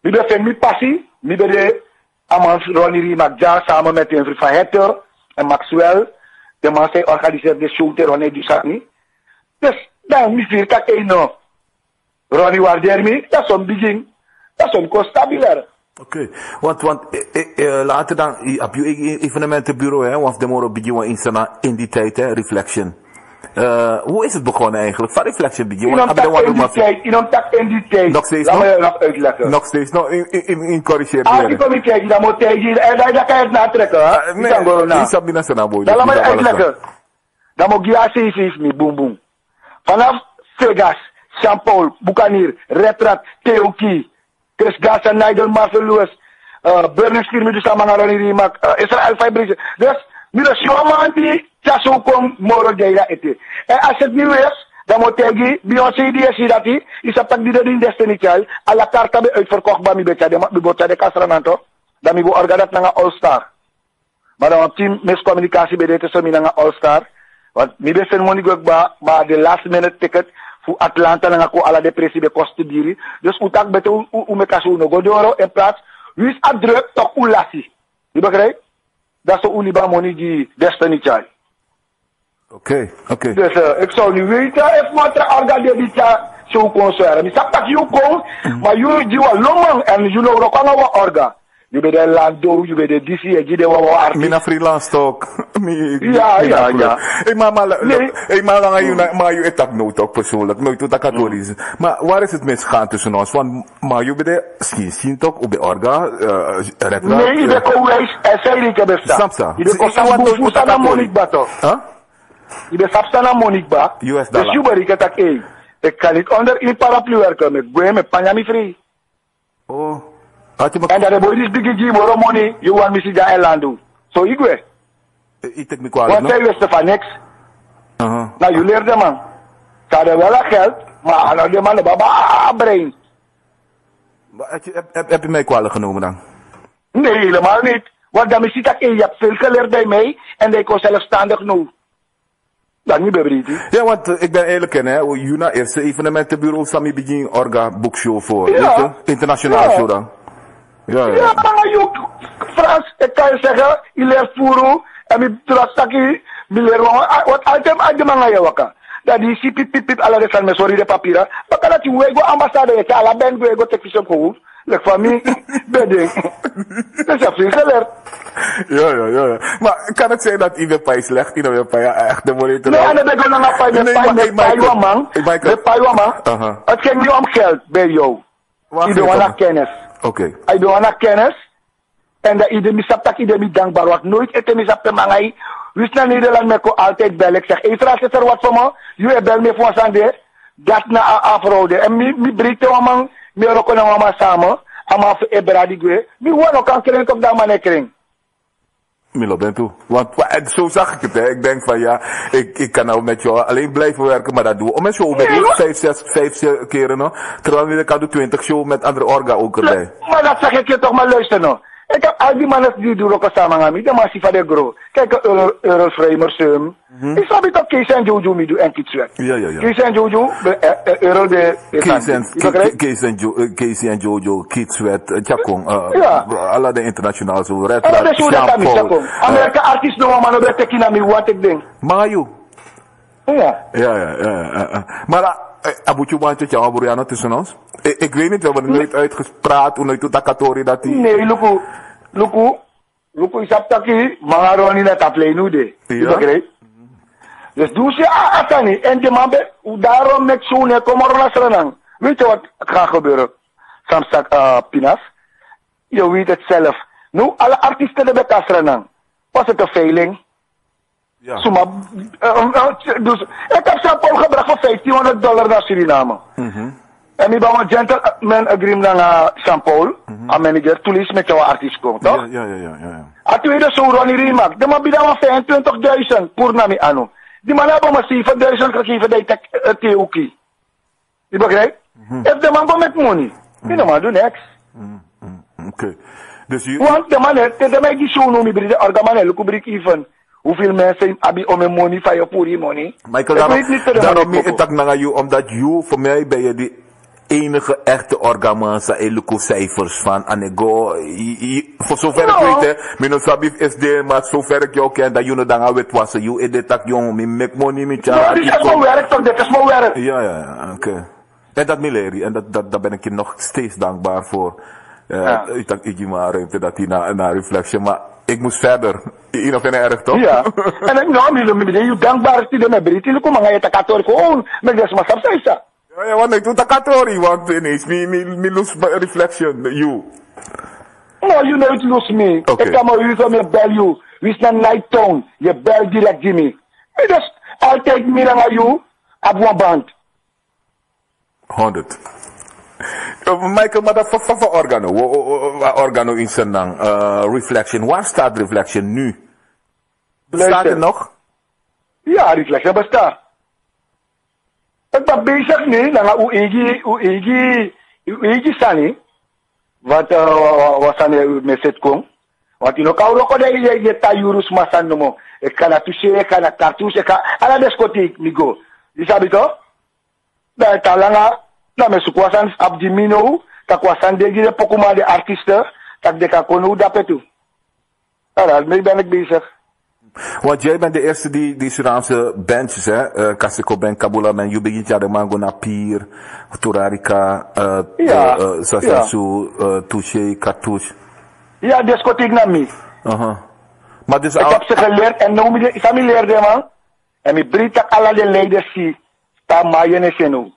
Mi ben fen mi passie, mi ben de Amans Ronnie Rimak ja samen met een vriend van Hector en Maxwell. De man zij organiseert de show te Ronnie Dusani. Dus dan mi vier dat no. Ronnie waardeer me, dat is een begin. Dat is een kostabiler. Oké, want later dan, op je evenementenbureau, hè, of de moro begin in die tijd, hè, Reflection. Hoe is het begonnen eigenlijk? Van Reflection begin? In die tijd. Nog steeds nog? Laat me nog uitleggen. Nog steeds nog in corrigeren. Als ik kom niet kijken, dan moet je dat kan je het natrekken, hè? Nee, laat me uitleggen. Dan moet je AC me, boom boom. Vanaf Vegas, Jean-Paul, Buccaneer, Retrat, Teoki, Chris Gassa, Nigel Marvelous, Bernie Skirmi, dus allemaal naar Ronnie Rimak, Israël Fabrice. Dus, nu de showman die, zo kom, moro deira ete. En als het nieuw is, dan moet je, Beyoncé die is dat die, is dat die de in Destiny Child, à la carte be uitverkocht bij mi betja de kasrananto, dan mi go organiseert naar All-Star. Maar dan team miscommunicatie bij deze zo naar All-Star, want mi be sen money go ba de last minute ticket, voor Atlanta na ako ala depressie be kosten diri. Dus utak beto u mekasu no godoro in plaats. Wie is adruk toch ulasi. Je begrijpt? Dat is de Uliba money die Destiny Child. Oké. Dus ik zou nu weten, if wat orga de dit zo kon zweren. Ik zeg dat je kon, maar je was lomang en je know ook al wat orga. Je bent de Lando, je bent de DC, je bent de artiest. Mina freelance talk. Ja. Hey, maar je etak nou toch persoonlijk, nooit tot katholisch. Maar waar is het misgaan tussen ons? Want maar je bent zien toch op de orga, nee, je bent always, zei ik heb het. Snapsa. Je bent constant aan Monique Bato. Je bent sapsana Monique Ba. US dollar. Dus je bent dat ik kan niet onder in paraplu werken. Ik ben met Panjami free. Oh. En dat de boy is big G, more money, you want me to see island do. So ik weet. Ik tek me kwalijk, Wat zei je van niks? Nou, je leert de man. Ze hadden wel geld, maar aan de man de baba brain. Heb je mij kwalijk genomen dan? Nee, helemaal niet. Want dan is het dat je hebt veel geleerd bij mij en ik kon zelfstandig nu. Dat niet bebriedt. Ja, want ik ben eerlijk in, hè. Juna eerste evenementenbureau Sami begin orga boekshow voor. Ja. Internationaal show dan. Ja, maar je Frans, ik kan je zeggen, je leert voeren en je trastaki, je leert wat altijd uit de manga je wakker. Dat die si pip, alle de salme sorry de papieren. Maar kan dat je wego ambassade, je ala ben wego tekvisem gewoon. Lek van mij, beding. Dus je hebt veel geleerd. Ja. Maar kan het zijn dat ieder paai slecht, ieder paai echt de monitor? Nee, en dan ben ik nog een paai, de paai man. Het ging niet om geld bij jou. Ieder wana kennis. Oké. Hij doet aan kennis. En dat iedereen misap dat iedereen dankbaar wordt. Nooit eten misap te mangai. Wist naar Nederland met altijd bellen. Ik zeg, hey Frans, is er wat voor me? Je bel me voor Sande. Dat na afroden. En mi breekte wa man. Mi roko na mama samen. Ama voor ebra die gwe. Mi wano kan kring op dat man kring. Milo ben toe. Want zo zag ik het, hè. Ik denk van ja, ik kan nou met jou alleen blijven werken, maar dat doe ik. Om een show met 5 keren, no? Terwijl ik kan doen 20 show met andere orga ook erbij. Maar dat zeg ik je toch, maar luister nou. Ik heb al die mannen die doen ook samen met mij, de massie van de gro. Kijk, Earl Framer, ik snap het ook, Kees en Jojo me doen en Kietswet. Ja. Kees en Jojo, Earl de... Kees en Jojo, Kietswet, Chakong, alle de internationaal zo, Red Rat, Jean-Paul. Amerika artiest nog maar op de kinami, wat ik denk. Mayu. Ja. Maar Abuchu want je jou Buriano tussen ons? Ik weet niet, we hebben nooit uitgespraat, nooit tot Takatori dat hij... Nee, Luku is aptaki, maar Ronnie net afleen nu de. Je begrijpt? Dus doe ze Asani, en de man, daarom met zo'n kom maar naar Srenang. Weet je wat gaat gebeuren? Samsak Pinas. Je weet het zelf. Nu, alle artiesten hebben Srenang. Was het een veiling? Ja. Dus ik heb Jean-Paul gebracht voor $1,500 naar Suriname. En ik ben een gentleman agreement naar Jean-Paul, aan manager, toen is met jouw artiest komt, toch? Ja. A tweede zo Ronnie Rimak, de man bieden maar 25.000 voor naar mij aan. Die man hebben maar 7.000 gegeven dat ik theokie. Je begrijpt? If de man komt met money, die man doet niks. Oké. Dus je... Want de man heeft, de man die zo noemen, de orgaman, look break even. Hoeveel mensen hebben om een money van je voor je money? Michael, daarom ik tak naar jou, omdat you, voor mij ben je die enige echte orgamansa en cijfers van Anego. Voor zover ik weet, mijn sabif is de, maar zover ik jou ken, dat je dan aan het wassen. You edit tak jong, me make money met jou. Ja, dit is mijn werk toch, dit is mijn werk. Ja, oké. En dat Mileri, en daar ben ik je nog steeds dankbaar voor. Ik dacht, ik maar ruimte dat hij naar reflection, maar ik moest verder. In of erg toch? Ja. En ik nou, je dankbaar is die met Britten, ik kom aan je takator gewoon, met deze maar sapsaisa. Ja, want ik doe takatori, want ineens, me lose reflection, you. No, you know it lose me. Okay. Ik kan maar u van me bel you. We is naar night tone, je bel direct Jimmy. Ik dus altijd meer aan you, op een band. 100. Michael, maar dat voor organo in Senang, reflection, waar staat reflection nu? Bestaat het nog? Ja, reflection bestaat. Ik ben bezig nu, naar Uegi Sani, wat aan met het komt. Want je nog ook dat je Tayurus Masan noemen. Ik kan het touchen, ik kan het cartouche, ik kan alle discotheek, Migo. Je sabi toch? Dat is talanga. Na me sukwasan abdimino, takwasan degi de pokuma de artiste, tak de kakono dapetu. daarmee ben ik bezig. Want jij bent de eerste die Surinaamse bandjes, hè? Kasiko Ben, Kabula Ben, je begint ja de Mango Napier, Turarika, Sasansu, Touché, Cartouche. Ja, discotheek naar mij. Maar dus Ik heb ze geleerd en nu moet ik leerde man. En ik breed dat alle de leiders zie. Dat maaien is nu.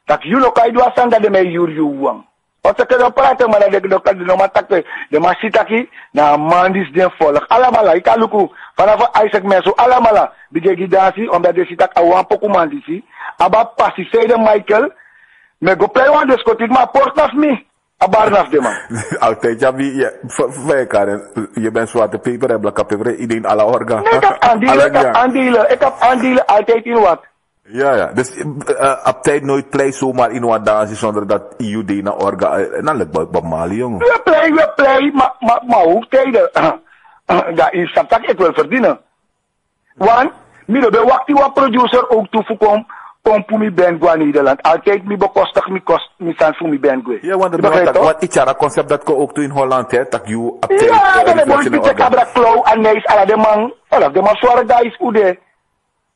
Dat jullie kan je doen aan dat de mij jullie wang. Als ik kan praten, maar dat ik nog maar tak de masitaki na mandis den volk. Allemaal, ik kan lukken. Vanaf Isaac Meso, allemaal. Bijgegi dansi, omdat de sitak awan poku mandisi. Aba passi, zei de Michael. Me go play one discotheek, maar port naf me. Abar naf de man. Altijd, ja, je bent zwarte peper en blakke peper, iedereen alle orga. Nee, ik heb aandelen, ik heb aandelen altijd in wat. Ja. Dus op tijd nooit play zomaar in wat dansen zonder dat IUD naar orga. Dan lukt Bob Marley, jongen. We play, maar hoe tijden? Dat is dat ik wil verdienen. Want, ik ben wat producer ook toevoegen. Kom voor mijn band in Nederland. Altijd me bekostig, me stand voor mijn band. Ja, want wat is het concept dat ik ook doe in Holland, hè? Dat je op tijd... Ja, dat moet je cabra klauw en neus, alle de man zware guys, hoe de...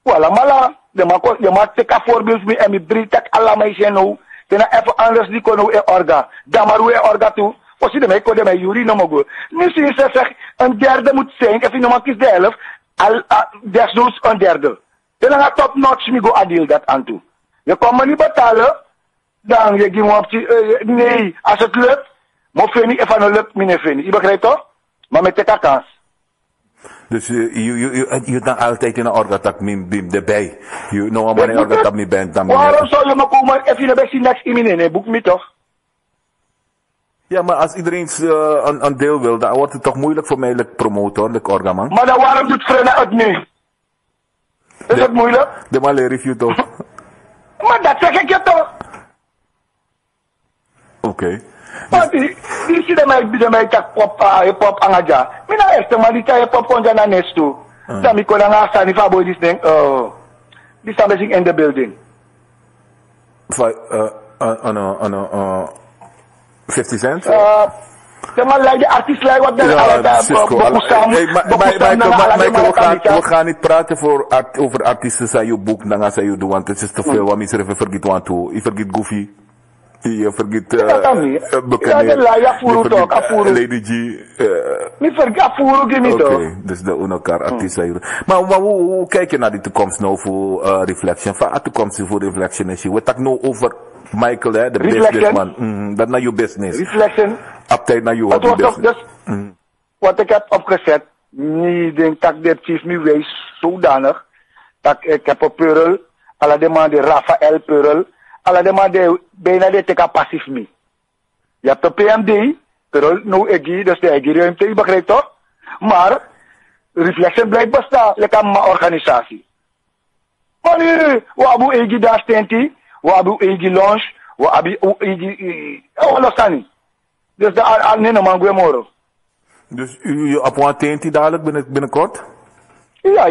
Voilà, mala. De man take een voorbeeld me en me breed tak alle meisjes nou. Dan even anders die kon in orga. Dan maar hoe in orga toe. Als je de mij kon de mij jury nog maar go. Nu zie je zeg, een derde moet zijn, even nog maar kies de helft. Desnoods een derde. Dan gaat top notch me go adil dat aan toe. Je kan me niet betalen, dan je geeft me op nee, als het lukt, maar vind ik even een lukt, meneer vind je begrijpt toch? Maar met de kans. Dus je dan altijd in een orgatak met erbij. Je nog maar een orgatak met bent dan. Waarom zou je me komen even in de beste next in mijn boek me toch? Ja, maar als iedereen een deel wil, dan wordt het toch moeilijk voor mij, de promotor, de orgaman. Maar dan waarom doet Frenna het nu? Is het moeilijk? De man leer je toch? Maar dat zeg ik je toch? Oké. Maar die zie de mij tak pop angaja. Mina eerste maar die kan je pop konja na nest toe. Dan ik kon dan gaan staan die van boy die ding. Die staan bezig in de building. 50 cent? Zeg maar, de artiest lijkt wat we gaan niet praten over artiesten zijn je boek, dan gaan je doen, want het is te veel wat mensen even vergeten, want je vergeet Goofy. Je vergeet bekende. Lady G. Niet vergeet Afuro, give me toch. Oké, dus de unelkaar artiesten. Maar hoe kijk je naar die toekomst nou voor Reflection? Van de toekomst voor Reflection is je. We tak nou over Michael, hè, de businessman. Dat naar je business. Reflection. Uptijd naar je business. Dus, wat ik heb opgezet, niet denk dat de chief me wees zodanig, dat ik heb op Pearl, alle demande Rafael Pearl, alle demande bijna de teka passief me. Je hebt de PMD, Pearl, nou egi, dus de egi ruimte, je begrijpt toch? Maar, Reflection blijft bestaan, lekker mijn organisatie. Maar nu, we hebben egi daar stenti, we hebben egi lunch, we hebben egi, niet. Dus de al man moro. Dus u op een teentje dadelijk binnenkort? Ja.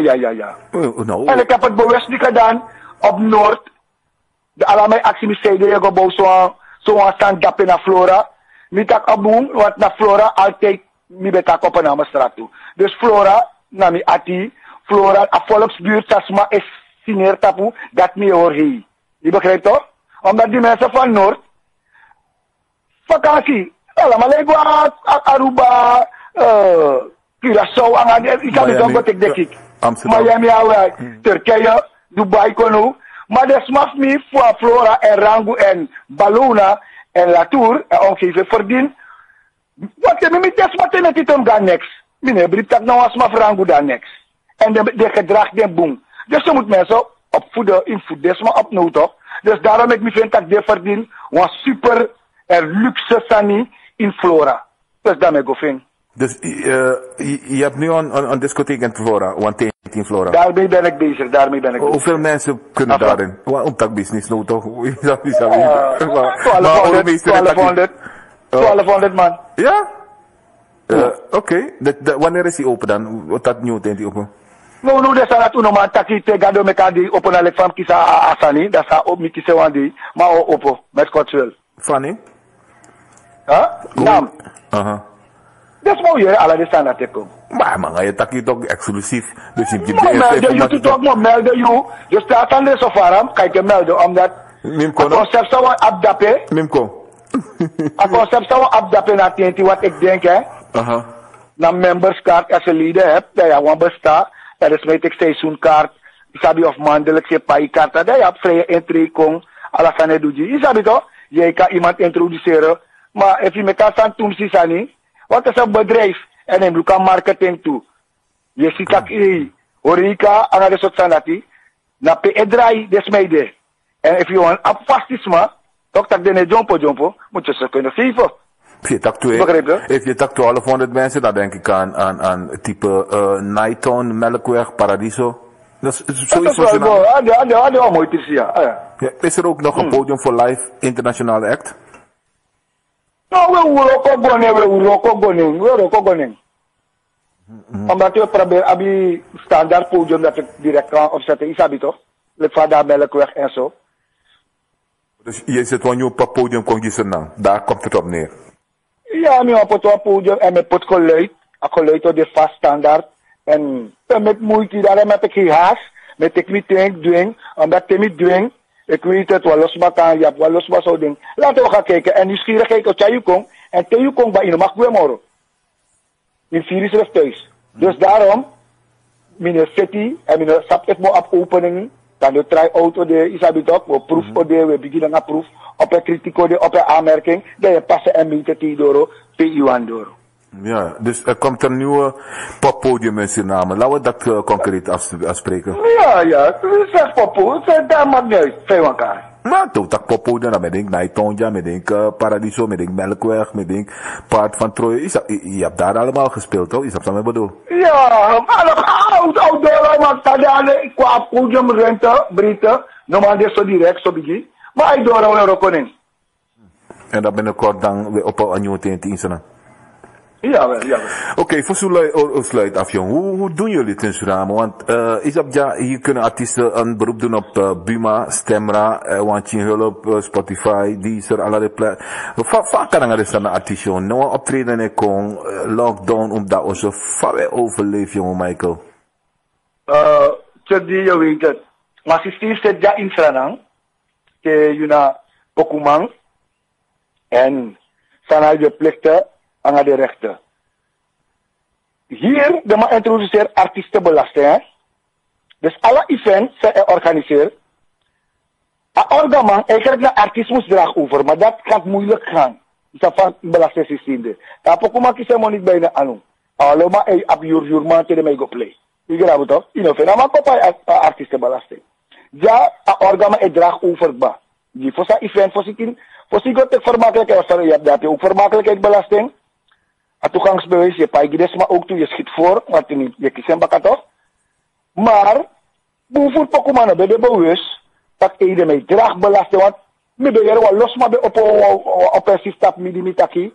No. En ik heb het bewust niet gedaan op Noord. De allemaal actie zeiden, je gebouw zo'n stand-up naar Flora. Niet dat ik doen, want naar Flora altijd niet betak op een andere straat toe. Dus Flora, naar mij ati, Flora, a volksbuurt, Sasma is signeer tapu, dat niet hoor hij. Je begrijpt toch? Omdat die mensen van Noord, vakantie, allemaal ik Aruba, Curaçao, ik kan niet ook denk ik. Miami, Turkije, Dubai, Kono. Maar de smaf me voor Flora en Rango en Ballona en Latour en omgeven verdien. Wat je me met desmaten met dit omgaan niks. Meneer, brief dat nou als smaf Rango dan niks. En de gedrag den boom. Dus je moet mensen opvoeden, invoeden, desma opnieuw toch. Dus daarom ik me vind dat de verdien was super en luxe sani in Flora. Dus daarmee go vind. Dus je hebt nu een discotheek in Flora, een tent in Flora. Daarmee ben ik bezig, Hoeveel mensen kunnen daarin? Een takbusiness nou toch? 1200 man. Ja? Oké. Wanneer is die open dan? Wat dat nieuw tent open? No, dat is aan het maar taki te gado me kan die open alle van kisa asani, dat is op mi kisa wandi, maar open met Cotswell. Fanny? Naam. Aha. Dus moet je alle de standaard te komen. Maar je tak toch exclusief. Dus je Maar melden je to toch, maar melden je. Dus staat aan de sofaram, kijk je melden, omdat een concept zou abdappen. Mimko. Een concept zou abdappen naar TNT, wat ik denk, hè. Na memberskaart, als je leden hebt, dat je gewoon bestaat. Dat is met ik seizoenkaart, isabi of maandelijkse paikaart, dat je hebt vrije entree kon, alles aan het doen. Isabi toch? Je kan iemand introduceren, maar als je met elkaar doen, sisani, wat is een bedrijf? En dan kan marketing toe. Je ziet dat horeca, aan de soort sanati, na pe draai des meide. En als je een afvastisme, toch dat de jompo, moet je ze kunnen geven. If je tak 1200 mensen, dan denk ik aan type Nighton, Melkweg, Paradiso. Dat is zoiets wat mooi te zien, ja. Is er ook nog een podium voor live internationale act? Nou, we ook goning. Omdat we proberen, abi standaard podium dat ik direct kan opzetten, isabi toch? Let vader Melkweg en zo. Dus je zit wel op het podium, kon je ze dan. Daar komt het op neer. Ja, ik heb het podium en met het geluid. Het geluid is de vast standaard. En met moeite, daarom heb ik geen haast. Met ik niet doen, omdat ik niet doen. Ik weet het, wel losma kan, je hebt wel losma zo ding. Laten we gaan kijken. En nieuwsgierigheid op Tjayukong. En Tjayukong bij in de mag morgen. In Syrië is thuis. Dus daarom, mijn city en mijn sap het mo op opening. Dan de try-out de isabitok, we proef we beginnen een proef. Op een kritiek op een aanmerking. Dat je passen en meter 10 euro, €1. Ja, dus er komt een nieuwe poppodium in Suriname. Laten we dat concreet afspreken. Ja, het is poppodium. Dat maakt niet uit. Veel elkaar. Maar toch, dat poppodium, dan denk ik Nightonja, met denk Paradiso, met denk Melkweg, met denk Paard van Troje. Je hebt daar allemaal gespeeld, toch? Is dat wat ik bedoel? Ja, maar oud, maar daar qua podium rente, Britten, normaal is zo direct, zo begin. Maar ik doe er ook in. En dan binnenkort dan weer op een nieuwe TNT inzetten. Ja. Oké, voor sluit af, jong. Hoe doen jullie het in Suriname? Want hier kunnen artiesten een beroep doen op Buma, Stemra, want je hulp, Spotify, Deezer, allerlei plekken. Vaak kan er een artiest, jong. Nou, optreden in Kong, lockdown, omdat we zo ver overleven, jongen, Michael. Je weet het. Maar systeem zit ja in Suriname. Je na Pokumang. En zijn de plichten aan de rechten. Hier, de man introduceert artiestenbelasting. Hè? Dus alle events zijn georganiseerd. Een orgaman, eigenlijk de artiest moet draag over, maar dat gaat moeilijk gaan. Dat van belastingssysteem. Dat Pokumang kies helemaal niet bijna aan. Allemaal op je man te de mee play. Je begrijpt het toch? Je weet maar op artiestenbelasting. Ja, een orgaman draag over. Die voor zijn event, voor zijn goed vermakelijkheid, je hebt dat ook vermakelijkheidsbelasting. Het toegangsbewijs, je paaigides, maar ook toe, je schiet voor, want je kiest een bakkat toch. Maar, bijvoorbeeld Pokumang ben je bewust, dat je mij draagbelasting, want me ben je wel los maar op een systeem middenmitaki.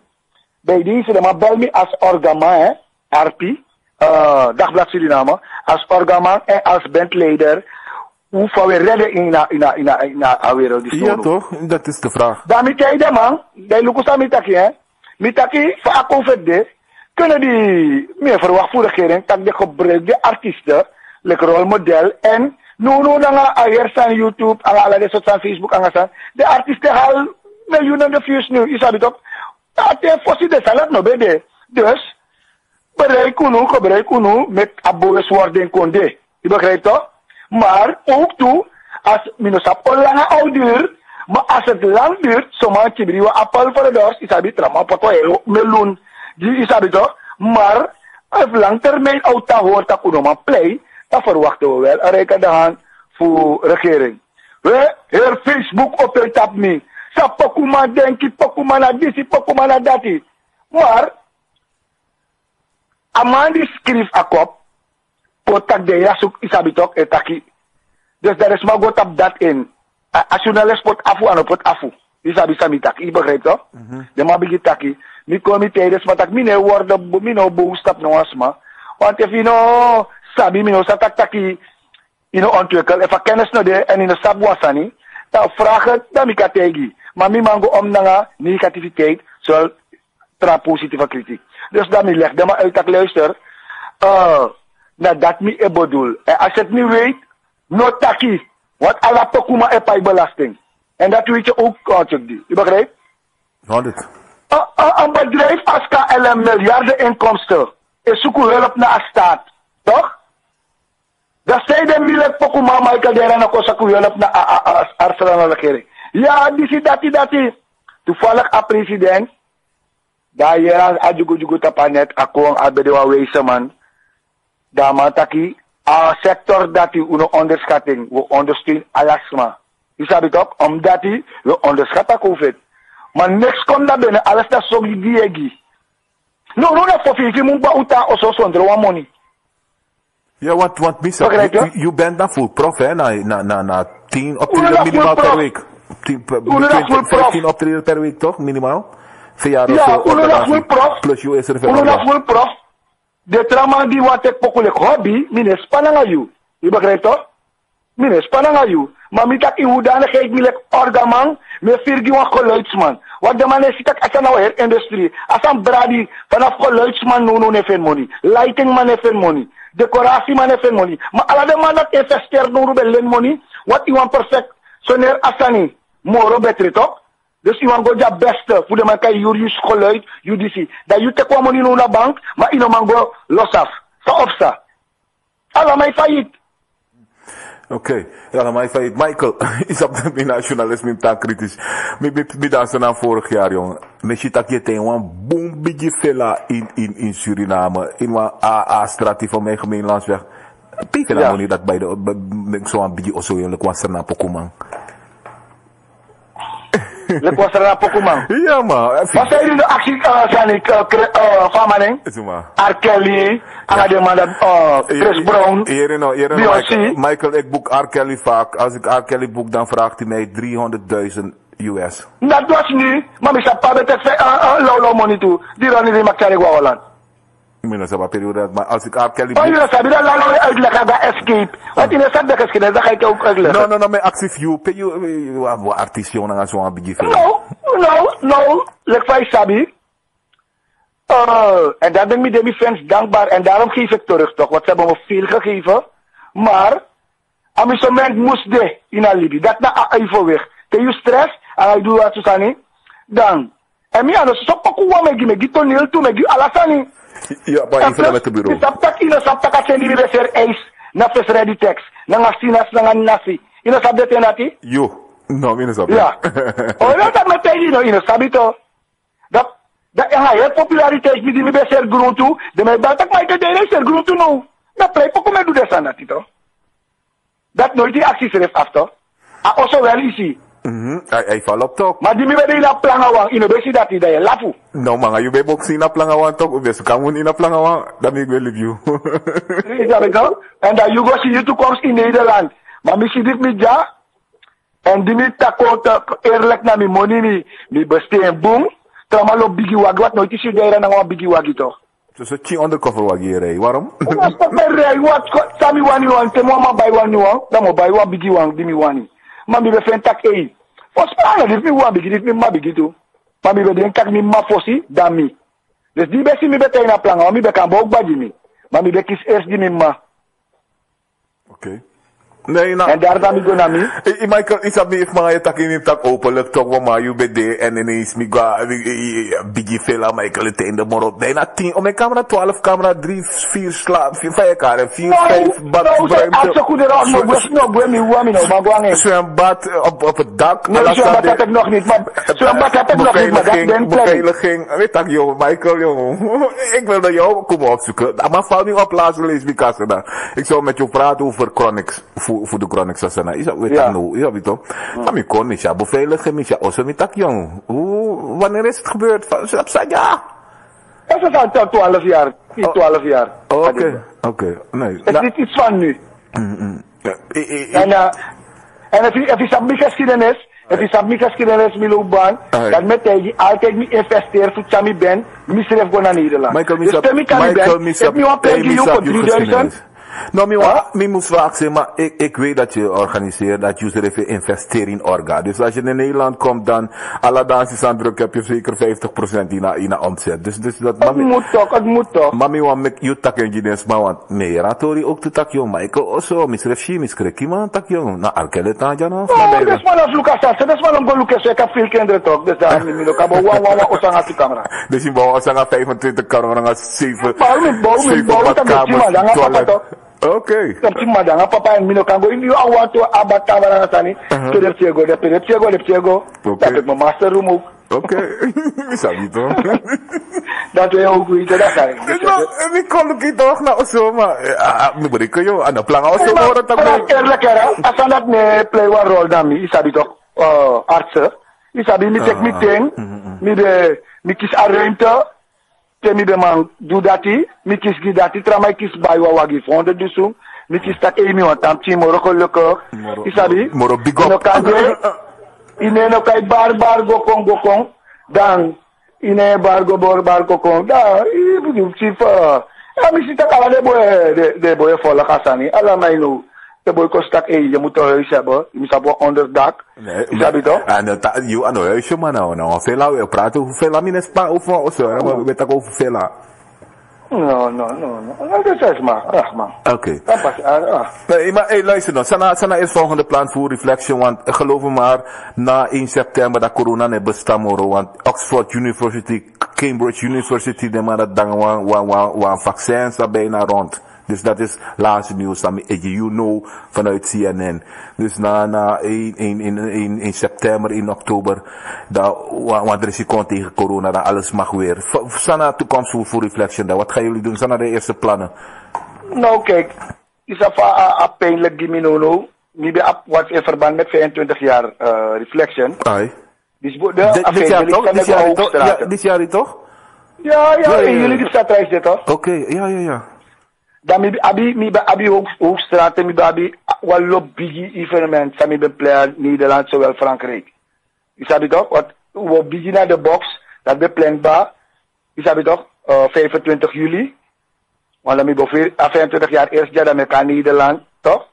Bij deze, maar bel me als orgaman, RP, Dagblad Suriname, als orgaman en als bandleider. Hoe gaan we redden in de wereld? Ja, toch? Dat is de vraag. Daarmee kijk je, man. Dat is ook mitaki, hè. Mitaki, voor akkoord kunnen die meer verwacht voor de regering, dat de gebruikte artiesten, lekker rolmodel, en nu dan aan staan YouTube, aan allerlei soorten aan Facebook, aan de artiesten halen miljoenen de views nu, is dat toch? Dat is voorzien de salat nog bij. Dus, gebruik nu met abogeswording konde. Je begrijpt toch? Maar ook toe, als minosap lange ouder, maar als het lang duurt, zomaar we appel voor de dorst, is het trama poto meloen. Die is het toch? Maar als lang termijn auto hoort dat we play, dan verwachten we wel een rijke hand voor de regering. We hebben Facebook op de tap me. Sa Pokumang denki, Pokumang na disi, Pokumang na dati. Maar, amandi schreef akop, potak de jasuk isabitok etaki. Dus daar is maar goed op dat in. Als je nou les pot afu aan pot afu. Isabi samitaki, je begrijpt toch? De ma bigi taki. Mi komi tijdens maar tak mine worden, mino boostap no asma. Want if you know, sabi mino sa tak taki, ontwikkel, even kennis no de en in de sab wasani, dan vragen, dan mi kategi. Maar mi mango om na negativiteit, zo tra positieve kritiek. Dus dan legde me uit dat luister. Dat me e bedoel. En als je het niet weet, no taki. Want alla tokuma e pay belasting. En dat weet je ook, je begrijpt? 100. Een bedrijf als KLM miljarden inkomsten. Is zoeken hulp naar de staat. Toch? Dat zei de milik pokuma Michael Dera na kosa ku hulp naar Arsenal regering. Ja, die. Toevallig a president. Daar hier a jugu tapanet ako ang abedewa wezen man. Daar man taki. A sector dat die uno onderschatting. We ondersteunen alasma. Je sabi toch? Omdat die we onderschatten COVID. Maar niks komt naar binnen. Alles dat zo die. No, dat voor je moet ba uta oso zonder wat money. Ja, want Misa, je bent dan full prof, hè? Na 10 optreden minimaal per week. 15 optreden per week, toch? Minimaal? 4 jaar of zo. Ja, full prof. Plus je is er veel. Full prof. De trauma die wat ik pokelijk hobby, mine spannend aan jou. Je begrijpt toch? Mine spannend aan jou. Maar met dat in hoedanigheid wil orgaman, met virgien geluidsman. Want de man is dat als een oude industrie. Als een brady vanaf geluidsman no heeft money. Lighting man heeft money. Decoratie man heeft money. Maar alle de man dat investeert no len money. Wat iemand perfect. Zoneer asani. Moro beter toch? Dus iemand go ja beste. Voor de man kan je geluid. UDC. Dat je te kwam money no na bank. Maar iemand man go los af. Zo opsta. Allemaal failliet. Oké, ja, maar even, Michael, is op de nationalisme in taal kritisch. Met dansen na vorig jaar, jongen. Met je tak je tegen een boom beetje villa in Suriname. In een AA-straat van mijn gemeenlandsweg. Pieken dan niet dat bij de, zo'n beetje of zo, jongen, was er naar Pokumang. Lek was er naar Pokumang? Ja, man. Wat zijn jullie de actie, van Manning? R. Kelly, de man dat, Chris Brown, Beyoncé. Michael, ik boek R. Kelly vaak. Als ik R. Kelly boek, dan vraagt hij mij $300,000 US. Dat was nu, maar ik heb pas met low money toe. Die dan niet in Makari Gwawalan. Ik meen dat periode, maar als ik R. Kelly boek... Oh, je sabi dat lang uitleggen, dat escape. Want in de stad de geschiedenis, dat ga ik ook uitleggen. No, mijn actief you, pay you, artiest, jongen, en zo'n beetje. No, like wij sabi. En daar ben ik met mijn fans dankbaar. En daarom geef ik terug toch. Want ze hebben me veel gegeven. Maar, amusement moest de in alibi. Dat na even weg. Te je stress, en ik doe wat Susani. Dan. En mij anders, zo pakken we me toneel toe, me alasani. Ja, maar even met de bureau. Saptak als je die beser ijs. Na fes ready text. Na ngasinas, na nasi. Ino sabde tenati? Yo. No, ik snap het. Ja. Oh, dat met tegen je, ino sabi to. Dat je populariteit met die beser groen toe. De mij batak mij te delen ser groen toe nou. Dat play poko me doe desa nati to. Dat nooit die acties heeft af to. Also wel easy. Hij valt op toch. Maar die me bij de plangawang, ino besi dat die je lafu. No man, je bij boxing na plangawang toch. Wees kan in na plangawang, dan ben ik wel lief you. Is dat zo? En dat you go see je toekomst in Nederland. Maar misschien dit met ja. En die niet takot eerlijk naar mijn money, mi besteen boom. Terwijl op biggie wag, wat nooit is je daar naar een biggie wag toch? Dus het is undercover wag hier, hè? Waarom? Wat is wat sami wani wan, te mo buy wani wan, dan mo buy wan biggie wang, die mi wani. Maar mi befen tak ei. Volgens dit mi wan biggie, dit mi ma biggie toe. Maar mi beden tak mi ma fossi, dan mi. Dus die besi mi betain na planga, mi bekan boek badi mi. Maar mi bekis eerst die mi ma. Oké. Nee, nou. En daar dan ik naar mij. Michael, is dat niet maar je tak in tak openlijk toch maar je bent daar en ineens me ga biggie fella Michael het in de morgen. Nee, na 10 op mijn camera 12 camera 3 4 slaap 5 kaart en 4 5 bad ruimte. Als je goed erop moet we snel bij me hoe me nou maar gaan. Zo'n bad op het dak. Nee, zo'n bad heb ik nog niet, maar zo'n bad heb ik nog niet, maar dat ben beveiliging. Weet dat joh, Michael jongen. Ik wil naar jou komen opzoeken. Maar val niet op laatst lees wie kassen daar. Ik zou met jou praten over Chronics. Voor de Chronics asana. Is dat weet nou? Is dat niet toch? Maar ik kon niet ja beveiligen, niet ja. Osso niet tak jong. Hoe wanneer is het gebeurd? Snap je ja? Dat is al 12 jaar. 12 jaar. Oké. Nee. Het is iets van nu. En als je sabi geschiedenis, als je sabi geschiedenis met loopbaan, dan met je altijd me investeer voor Chami Ben, misref gewoon naar Nederland. Michael, mis op 3000. Nou, mi moest vaak zeggen, maar ik weet dat je organiseert, dat je even investeert in orga. Dus als je in Nederland komt, dan, alle dansjes aan druk, heb je zeker 50% in omzet. Dus dat, Het moet toch. Mami, want je tak engineers, maar want meer ratori ook te tak, joh. Michael, also, misrefie, miskreki, man, tak, joh. Na, arkele tanja, no? Oh, dat is maar een Lucas, dat is maar een go Lucas, ik heb veel kinderen toch. Dus daar, mi no kabo, wa, osanga tu camera. Dus je bouwt osanga 25 camera, 7 badkamer. Oké. Tapi madanga papa en mino kango ini awa to abata wala tani. De pego. Dat ik mijn master room ook. Oké. Bisa gitu. Dat we ook goed dat zijn. Ik kon ook niet toch nou zo maar. Nu beri ko yo ana plan also horen tak. Eerlijk asan dat me play one role dan mi isabi toch arts. Isabi mi tek meeting. Mi kis arrente. Mi be man do dati, mi kis gi dati, tramai kis baywa wagi fonde dusu, mi kis tak emi watam chi moro ko loko, isabi, moro big up. No kanje, ine no kai bar gokong, dan, ine bar gokong, da, ibu chief, mi sita kala de boy fola kasani, ala mai no, de boy ko stak je moet huis hebben, je moet onderdak, isabi toch? En you ano huisje man nou, veel we praten hoeveel amines pa of zo, we weten ook hoeveel. No, dat is maar, man. Oké. Nee, maar hey, luister nou, sana is volgende plan voor reflection, want geloof me maar, na 1 september dat corona ne bestaan moro, want Oxford University, Cambridge University, de maar dat dan wan vaccins daar bijna rond. Dus dat is laatste nieuws, you know, vanuit CNN. Dus in september, in oktober, want er is je tegen corona, dan alles mag weer. Sana toekomst voor reflection, wat gaan jullie doen? Sana de eerste plannen? Nou kijk, is dat pijnlijk die minono. Niet wat in verband met 25 jaar reflection. Ai. Dit jaar toch? Ja, jullie die stadreis dit toch? Oké, ja. Dan abi hoofdstraat, mi abi walop bigi evenement, sami ben player Nederland zowel Frankrijk. Je sabi toch? Wat we bigi naar de box, dat be planbaar. Je sabi toch? 25 juli. Want dan mi 25 jaar eerst jaar dan kan Nederland, toch?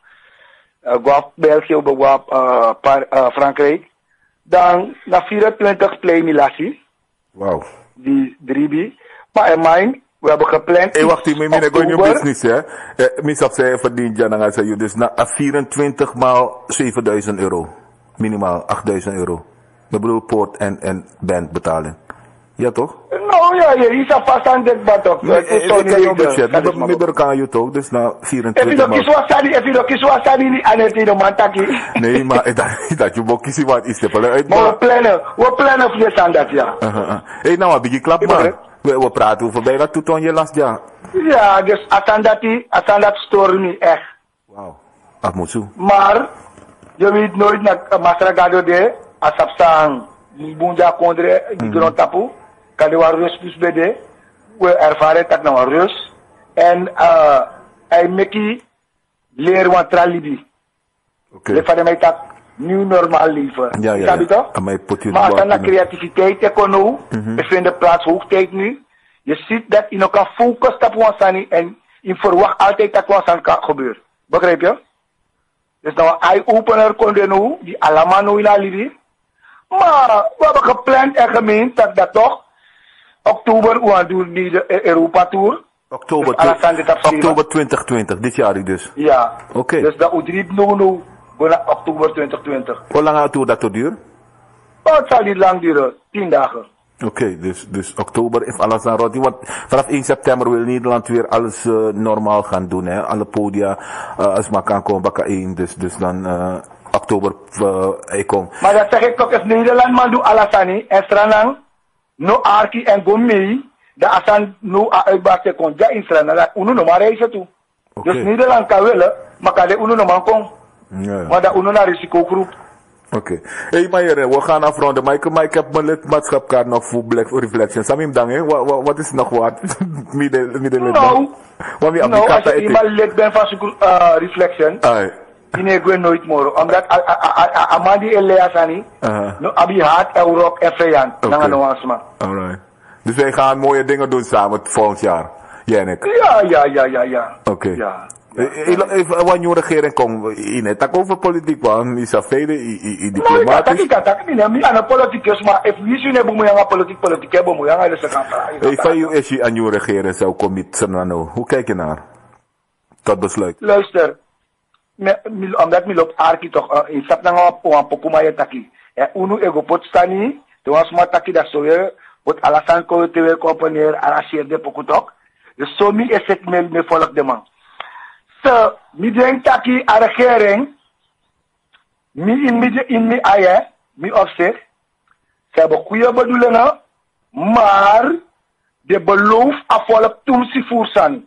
Guap België, guap Frankrijk. Dan na 24 play milasi. Wow. Die 3B. Maar in mijn we hebben gepland. Wacht, ik ben in je business, hè? Misap zei verdient ja, dan zei je dus na 24 maal 7.000 euro. Minimaal 8.000 euro. Ik bedoel, poort en band betalen. Ja, toch? Nou, ja, je is vast aan dit bad ook. Ik kan je budget. Midden kan je toch, dus na 24 maal. Even nog kies wat sali niet aan het in de mantaki. Nee, maar dat je ook kies wat is de uit. Maar we plannen voor je standaard, ja. Hé, nou, een beetje klap, man. We praten over bijna toeton je last jaar. Ja, dus dat story niet echt. Wauw, dat moet zo. Maar, je weet nooit naar Masragado de, asapsang, Bunja Kondre, die grond tapu, kan je waar rust plus bede, we ervaren dat nou rust. En, hij meki leer wat tralibi. Oké. Le van mij dat nieuw normaal leven. Ja. Maar dan de creativiteit economie bevindt plaats hoogtijd nu. Je ziet dat je nog kan focussen op wat aan en je verwacht altijd dat wat aan kan gebeuren. Begrijp je? Dus nou een eye-opener kon je nu, die allemaal nu in alibi. Maar we hebben gepland en gemeend dat toch oktober we gaan doen de Europa Tour. Oktober 2020, dit jaar dus. Ja. Oké. Dus dat we nu oktober 2020. Hoe lang gaat dat duren? Oh, het zal niet lang duren, 10 dagen. Oké, dus oktober is alles aan rot. Want vanaf 1 september wil Nederland weer alles normaal gaan doen. Hè? Alle podia, als maar kan komen, bakken 1. Dus dan oktober komt. Maar dat zeg ik toch, als Nederland maar doet alles aan niet. En Stranang, no Arki en go mee. Dat asan no uitbaat komt, ja in Stranang, dat uno no maar reizen toe. Okay. Dus Nederland kan willen, maar kan de uno no maar komen. Ja. Maar dat uno naar risicogroep. Oké. Hey Meijer, we gaan afronden. Maar ik heb mijn lidmaatschapkaart nog voor Black Reflection. Samim Dang, wat is nog wat? Midden Nou, als je eenmaal lid bent van zo'n Reflection, die neem ik nooit meer. Omdat Amadi Eliasani, Abi Haat, Eurok en Vijand. Alright. Dus wij gaan mooie dingen doen samen volgend jaar. Jij en ik. Ja. Oké. Ja. Even wanneer regering komt in het tak over politiek, want is er vele diplomatisch. Nee, aan politicus, maar if wie zijn bemoeien aan politiek hebben bemoeien aan de secretaris. Van jou is je aan jouw regering zou committen nou. Hoe kijk je naar dat besluit? Luister, omdat mi loopt arki toch in stap na een pokumaya taki. Unu ego pot stani, toen was maar taki dat zo je pot alasan ko te componer arranger de pokutok. Dus zo mi is het me volk de man. So, mi denk taki a regering, mi aye, mi opzeg, ze hebben goede bedoelingen, maar de beloof a volk tumsi voersan.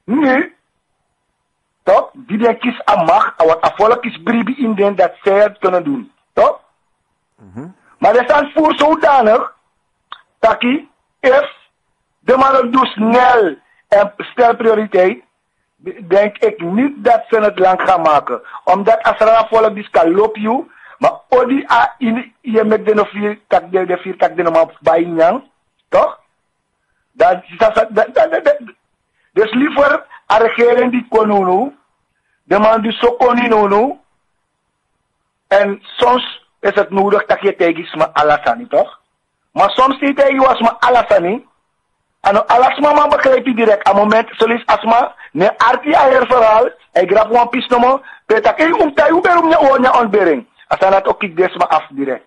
Nu, toch, die denk is a mag, wat a volk is bribi in den dat zij het kunnen doen, toch? Maar er zijn voor zodanig, taki, if de mannen doen snel en stel prioriteit, denk ik niet dat ze het lang gaan maken. Omdat als er een volk is, kan loop je, maar odi a in je met de vier tak de normaal bij nyang, toch? Dus liever a regering die konunu, de man die zo koninu, en soms is het nodig dat je tegen is maar alasani, toch? Maar soms niet tegen was maar alasani. En alles mama begrijp je direct. Aan moment, zoals asma, ne arti ayer verhaal, hij grap one piece nomo, petak tayo berum nya o nya onbering. Asan het ook ik des maar af direct.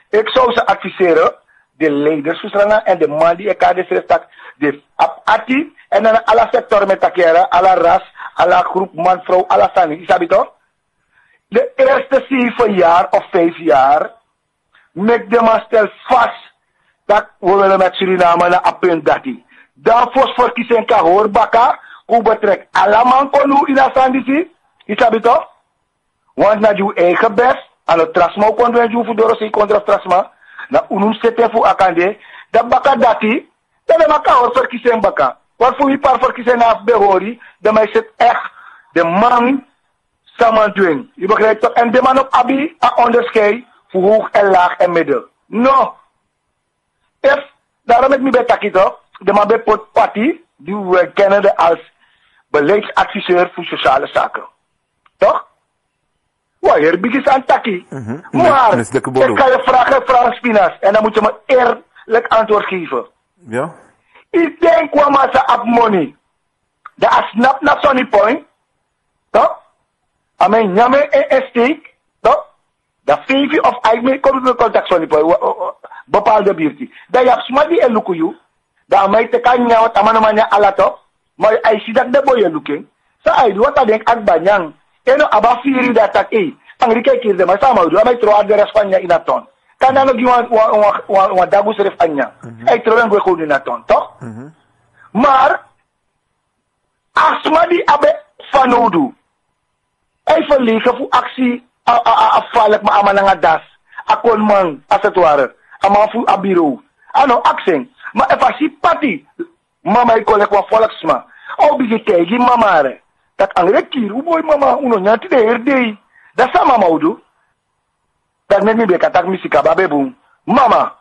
Ik zou ze adviseren, de leiders en de man die ik had tak, de ati, en dan alle sector met takera, alle ras, alle groep man, vrouw, alle sani. Is dat toch? De eerste 7 jaar of 5 jaar, met de man stel vast, dat we willen met Suriname naar een punt dat hij. Dan voor kiezen kan hoor baka, hoe betrekt allemaal kon in de sandisi. Is dat toch? Want na je eigen best, aan het trasma kon doen, je voor de contra trasma, na unum zitten voor akande, dat baka dat hij, dat we elkaar hoor verkiezen baka. Wat voor je paar verkiezen af behori, dan mij zit echt de man samen doen. Je begrijpt toch? En de man op abi, a onderscheid voor hoog en laag en middel. No. Daarom met mij bij Takito, de man bij Pot Party, die we kennen als beleidsadviseur voor sociale zaken. Toch? Waar hier begint aan Taki. Maar, ik kan je vragen Spinas, en dan moet je me eerlijk antwoord geven. Ja? Ik denk kwam als ze op money. Dat is snap naar Sonny Point. Toch? En mijn namen en steek. Toch? Dat 5 of eigenlijk komt in contact Sonny Point. Bepaalde buurtie. Dat je hebt smadi en lukuyu. Dat mij te kan jou tamanamanya alato. Maar hij ziet dat de boy looking. Zo hij doet wat denk ik banyang. En dan abafiri dat tak Angrike kierde maar sama doet. Hij trouw de rest van je in dat ton. Kan dan nog wat dagus ref anya. Hij trouw en gewoon in dat ton, toch? Maar als smadi abe fanodu. Hij verlegen voor actie afvallig maar amananga das. Akon man as het ware. Amafu abiru. Ano accent. Maar if I see party, mama ik collect wat volksma. Au bigi kegi mamare. Dat angre kiru boy mama uno nyati de herde. Dat sa mama udu. Dat net mi be katak misika babebum. Mama.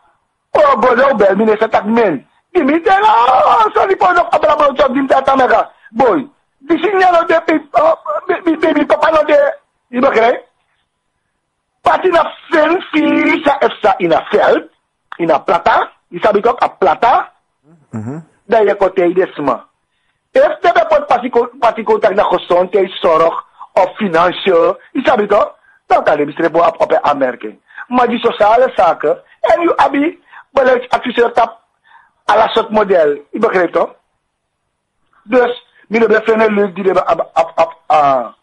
Oh boy bel mine sa tak men. Dimi de la so di pono abla job dim ta mega. Boy. Di signalo de baby papa no de. Je begrijpt? Party na fen firi sa efsa in a veld, in a plata, je sabi ook a plata, dat je kote desma. If de bepot patiko tak na gezondheid, zorg of financieel, je sabi toch, dan kan je bestrepen op een aanmerking. Maar die sociale zaken, en je abi beleidsadviseur tap à la soort model, je begrijpt toch? Dus, mine bevinden leuk die hebben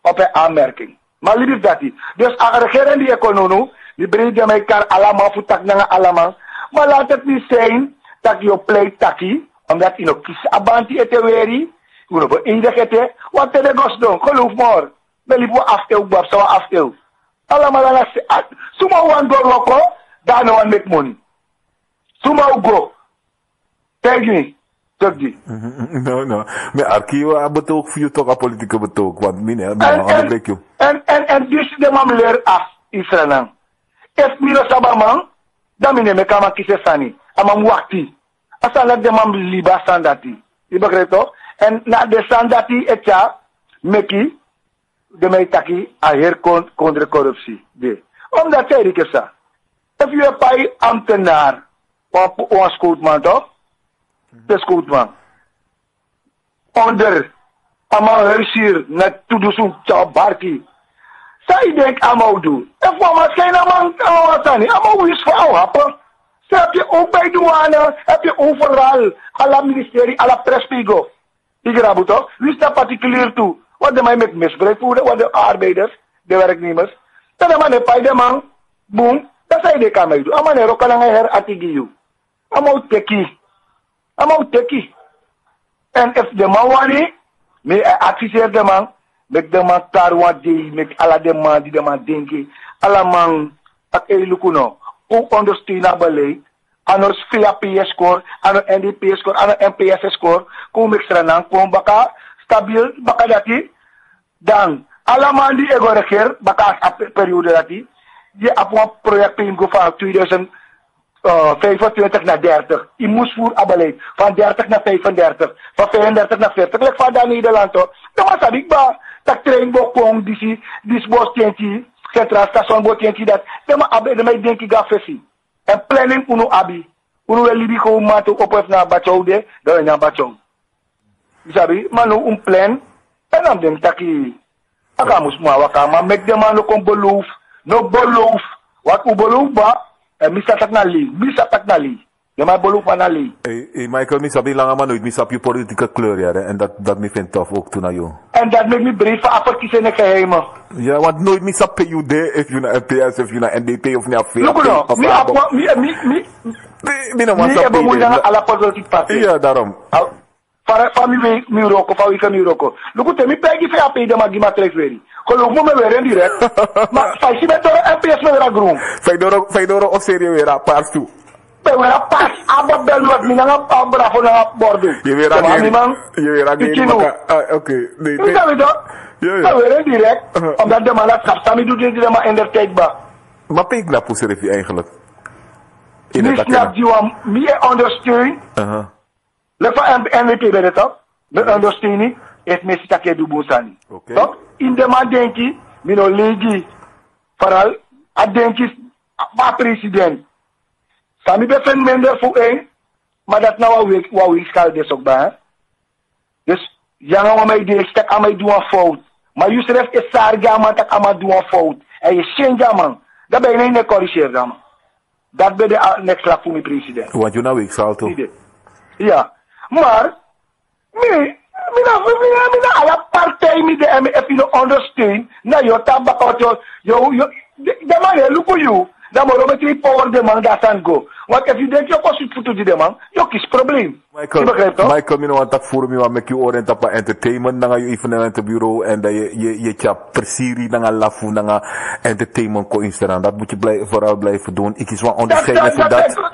op een aanmerking. Maar liefde dat hij. Dus aan de regering die economie, die brengt mij elkaar allemaal voor tak naar allemaal. Maar laat het niet zijn dat je pleit taki, omdat je nog kies abanti ete weri, je nog beëindig ete, wat te de gos doen, geloof maar. Maar liefde aftel, bab, zo aftel. Allemaal aan het, suma wan door loko, dan wan make money. Suma go. Thank you. No. Maar arkiwa betok voor je toch een politieke betok, want mine onderbreek je. En dus de man leert af, Israël. If miro sabaman, dan mine me kama kise sani, amam wakti. Asan de man liba sandati. Je begrijpt toch? En na de sandati etja, Meki, de mij taki, a heer contre corruptie. Omdat zei ik zo. If je een paar ambtenaar, of scootman toch? De scootman. Onder, allemaal huisje, net toedoen, tja, barkie. Zij denkt allemaal doen. En voor mij zijn allemaal is voor jou happen. Ze heb je ook bij douane, heb je overal, alle ministerie, alle prespigo. Ik raad het toch? Wie staat particulier toe? Wat de mij met misbruik voeren, wat de arbeiders, de werknemers. Dan de man de man, boom, dat zij de kan mij doen. Allemaal er ook al een heratigio. Allemaal teki. En if de man wanneer, me adviseer de man, met de man tarwa die, met alle de man die de man denken, alle man, ak lukuno, ook ondersteunen beleid, anos via PS-score, ano NDP-score, ano MPS-score, kom extra nang, kom baka, stabiel, baka dati, dan, alle man die ego regeer, baka as periode dati, die op een project pingo van 2025 naar 30. Je moest voor beleid. Van 30 naar 35. Van 35 naar 40. Lek van daar Nederland toch. Dan was ik ba. Dat trein bokong, die bos tientje. Centraal station bos tientje dat. Dan mij denk ik dat versie. En planning uno abi. Uno libi ko mato op na bachou de. Dan na bachou. Sabi, manu un plan. En dan denk taki. Aka mus mawaka. Maar met de manu kon beloof. No beloof. Wat u beloof ba. Misa taknali. Je mij beloof aan Ali. Hey, Michael, misabi lang man nooit misap je politieke kleur, ja. En dat me vindt tof ook toen aan jou. En dat maakt me breed van afverkiezen en geheimen. Ja, want nooit misap PUD, if je naar NPS, if je naar NDP of naar VLP. Look no, mi heb bemoeid aan alle politieke partijen. Ja, daarom. Van mi roko, van wie mi roko. Look, mi pegi VLP de magi matrek weri. Geloof me weer in direct. Maar fai si beto NPS me weer groen. Faidoro of serio weer aan paars toe. Weer aan paars, abab bel wat mi nanga bravo na bordo. Je weer aan oké. Nee. Is dat weer? Ja. Weer in direct. Omdat de man dat kapsami doet dit maar in de tijdba. Maar peek na poeser je eigenlijk. Mi snap je am mi ondersteun. Lek van NWP bij het op. Met ondersteuning. Het meest dat je doet bosani. Toch? In de man denk je, mino legi, vooral, at denk je, maar president. Sami beven minder voor één, maar dat nou wou ik skal des ook bij. Dus, jangan aan mij direct, tak aan mij doen een fout. Maar je schrijft is sarga man, tak aan mij doen een fout. En je change man, dat ben je niet corrigeerd man. Dat ben de next slag voor mijn president. Want je nou ik zal toch? Ja, maar, Mina ala partij mi de MF no understand na yo tabak yo de man look for you da mo robe tri power de man da san go what if you denk yo kosi futu di de man yo kis probleem Michael mi no want tak voor mi wa make you orient op entertainment na yo evenement bureau en dat je tja persiri na lafu na entertainment ko instaran dat moet je vooral blijven doen ik is wel onderscheiden voor dat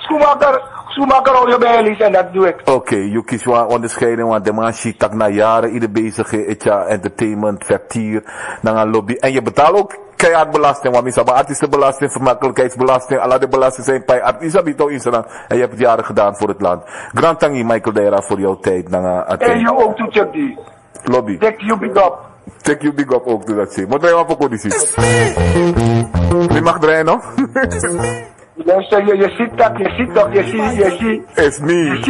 Schumacher al je bij en dat doe ik. Oké, je kiest wel onderscheiden, want de man ziet dat na jaren ieder bezig is, entertainment, factuur, naar een lobby. En je betaalt ook keihard belasting, want je artiestenbelasting, vermakkelijkheidsbelasting, alle de belastingen zijn bij artiesten, toch Instagram. En je hebt het jaren gedaan voor het land. Grand tangi Michael Deira voor jouw tijd. En je ook toe check die. Lobby. Take you big up. Take you big up ook, doe dat zie. Moet wij wel voor conditie. Wie mag draaien nog? Luister, je ziet dat, je ziet. It's me.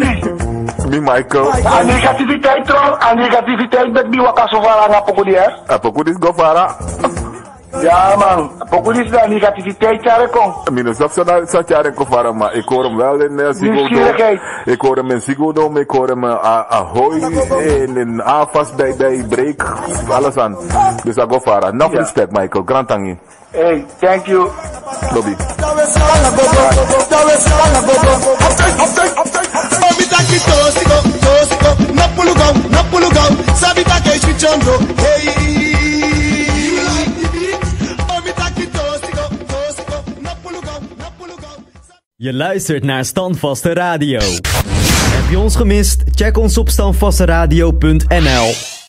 Me, Michael. Aan negativiteit trouw, aan negativiteit met wie wakker zo vara na pokudi hè? Pokudi is go vara. Ja man, pokudi is de negativiteit jarekong. Minus dat ze jarekong vara, maar ik hoor hem wel in Ziggo. Ik hoor hem in Ziggo, ik hoor hem Ahoy in Avas bij Break, alles aan. Dus dat go vara. Enough respect, Michael. Grand tangi. Hey, thank you. Lobby. Je luistert naar Standvaste Radio. Heb je ons gemist? Check ons op standvasteradio.nl.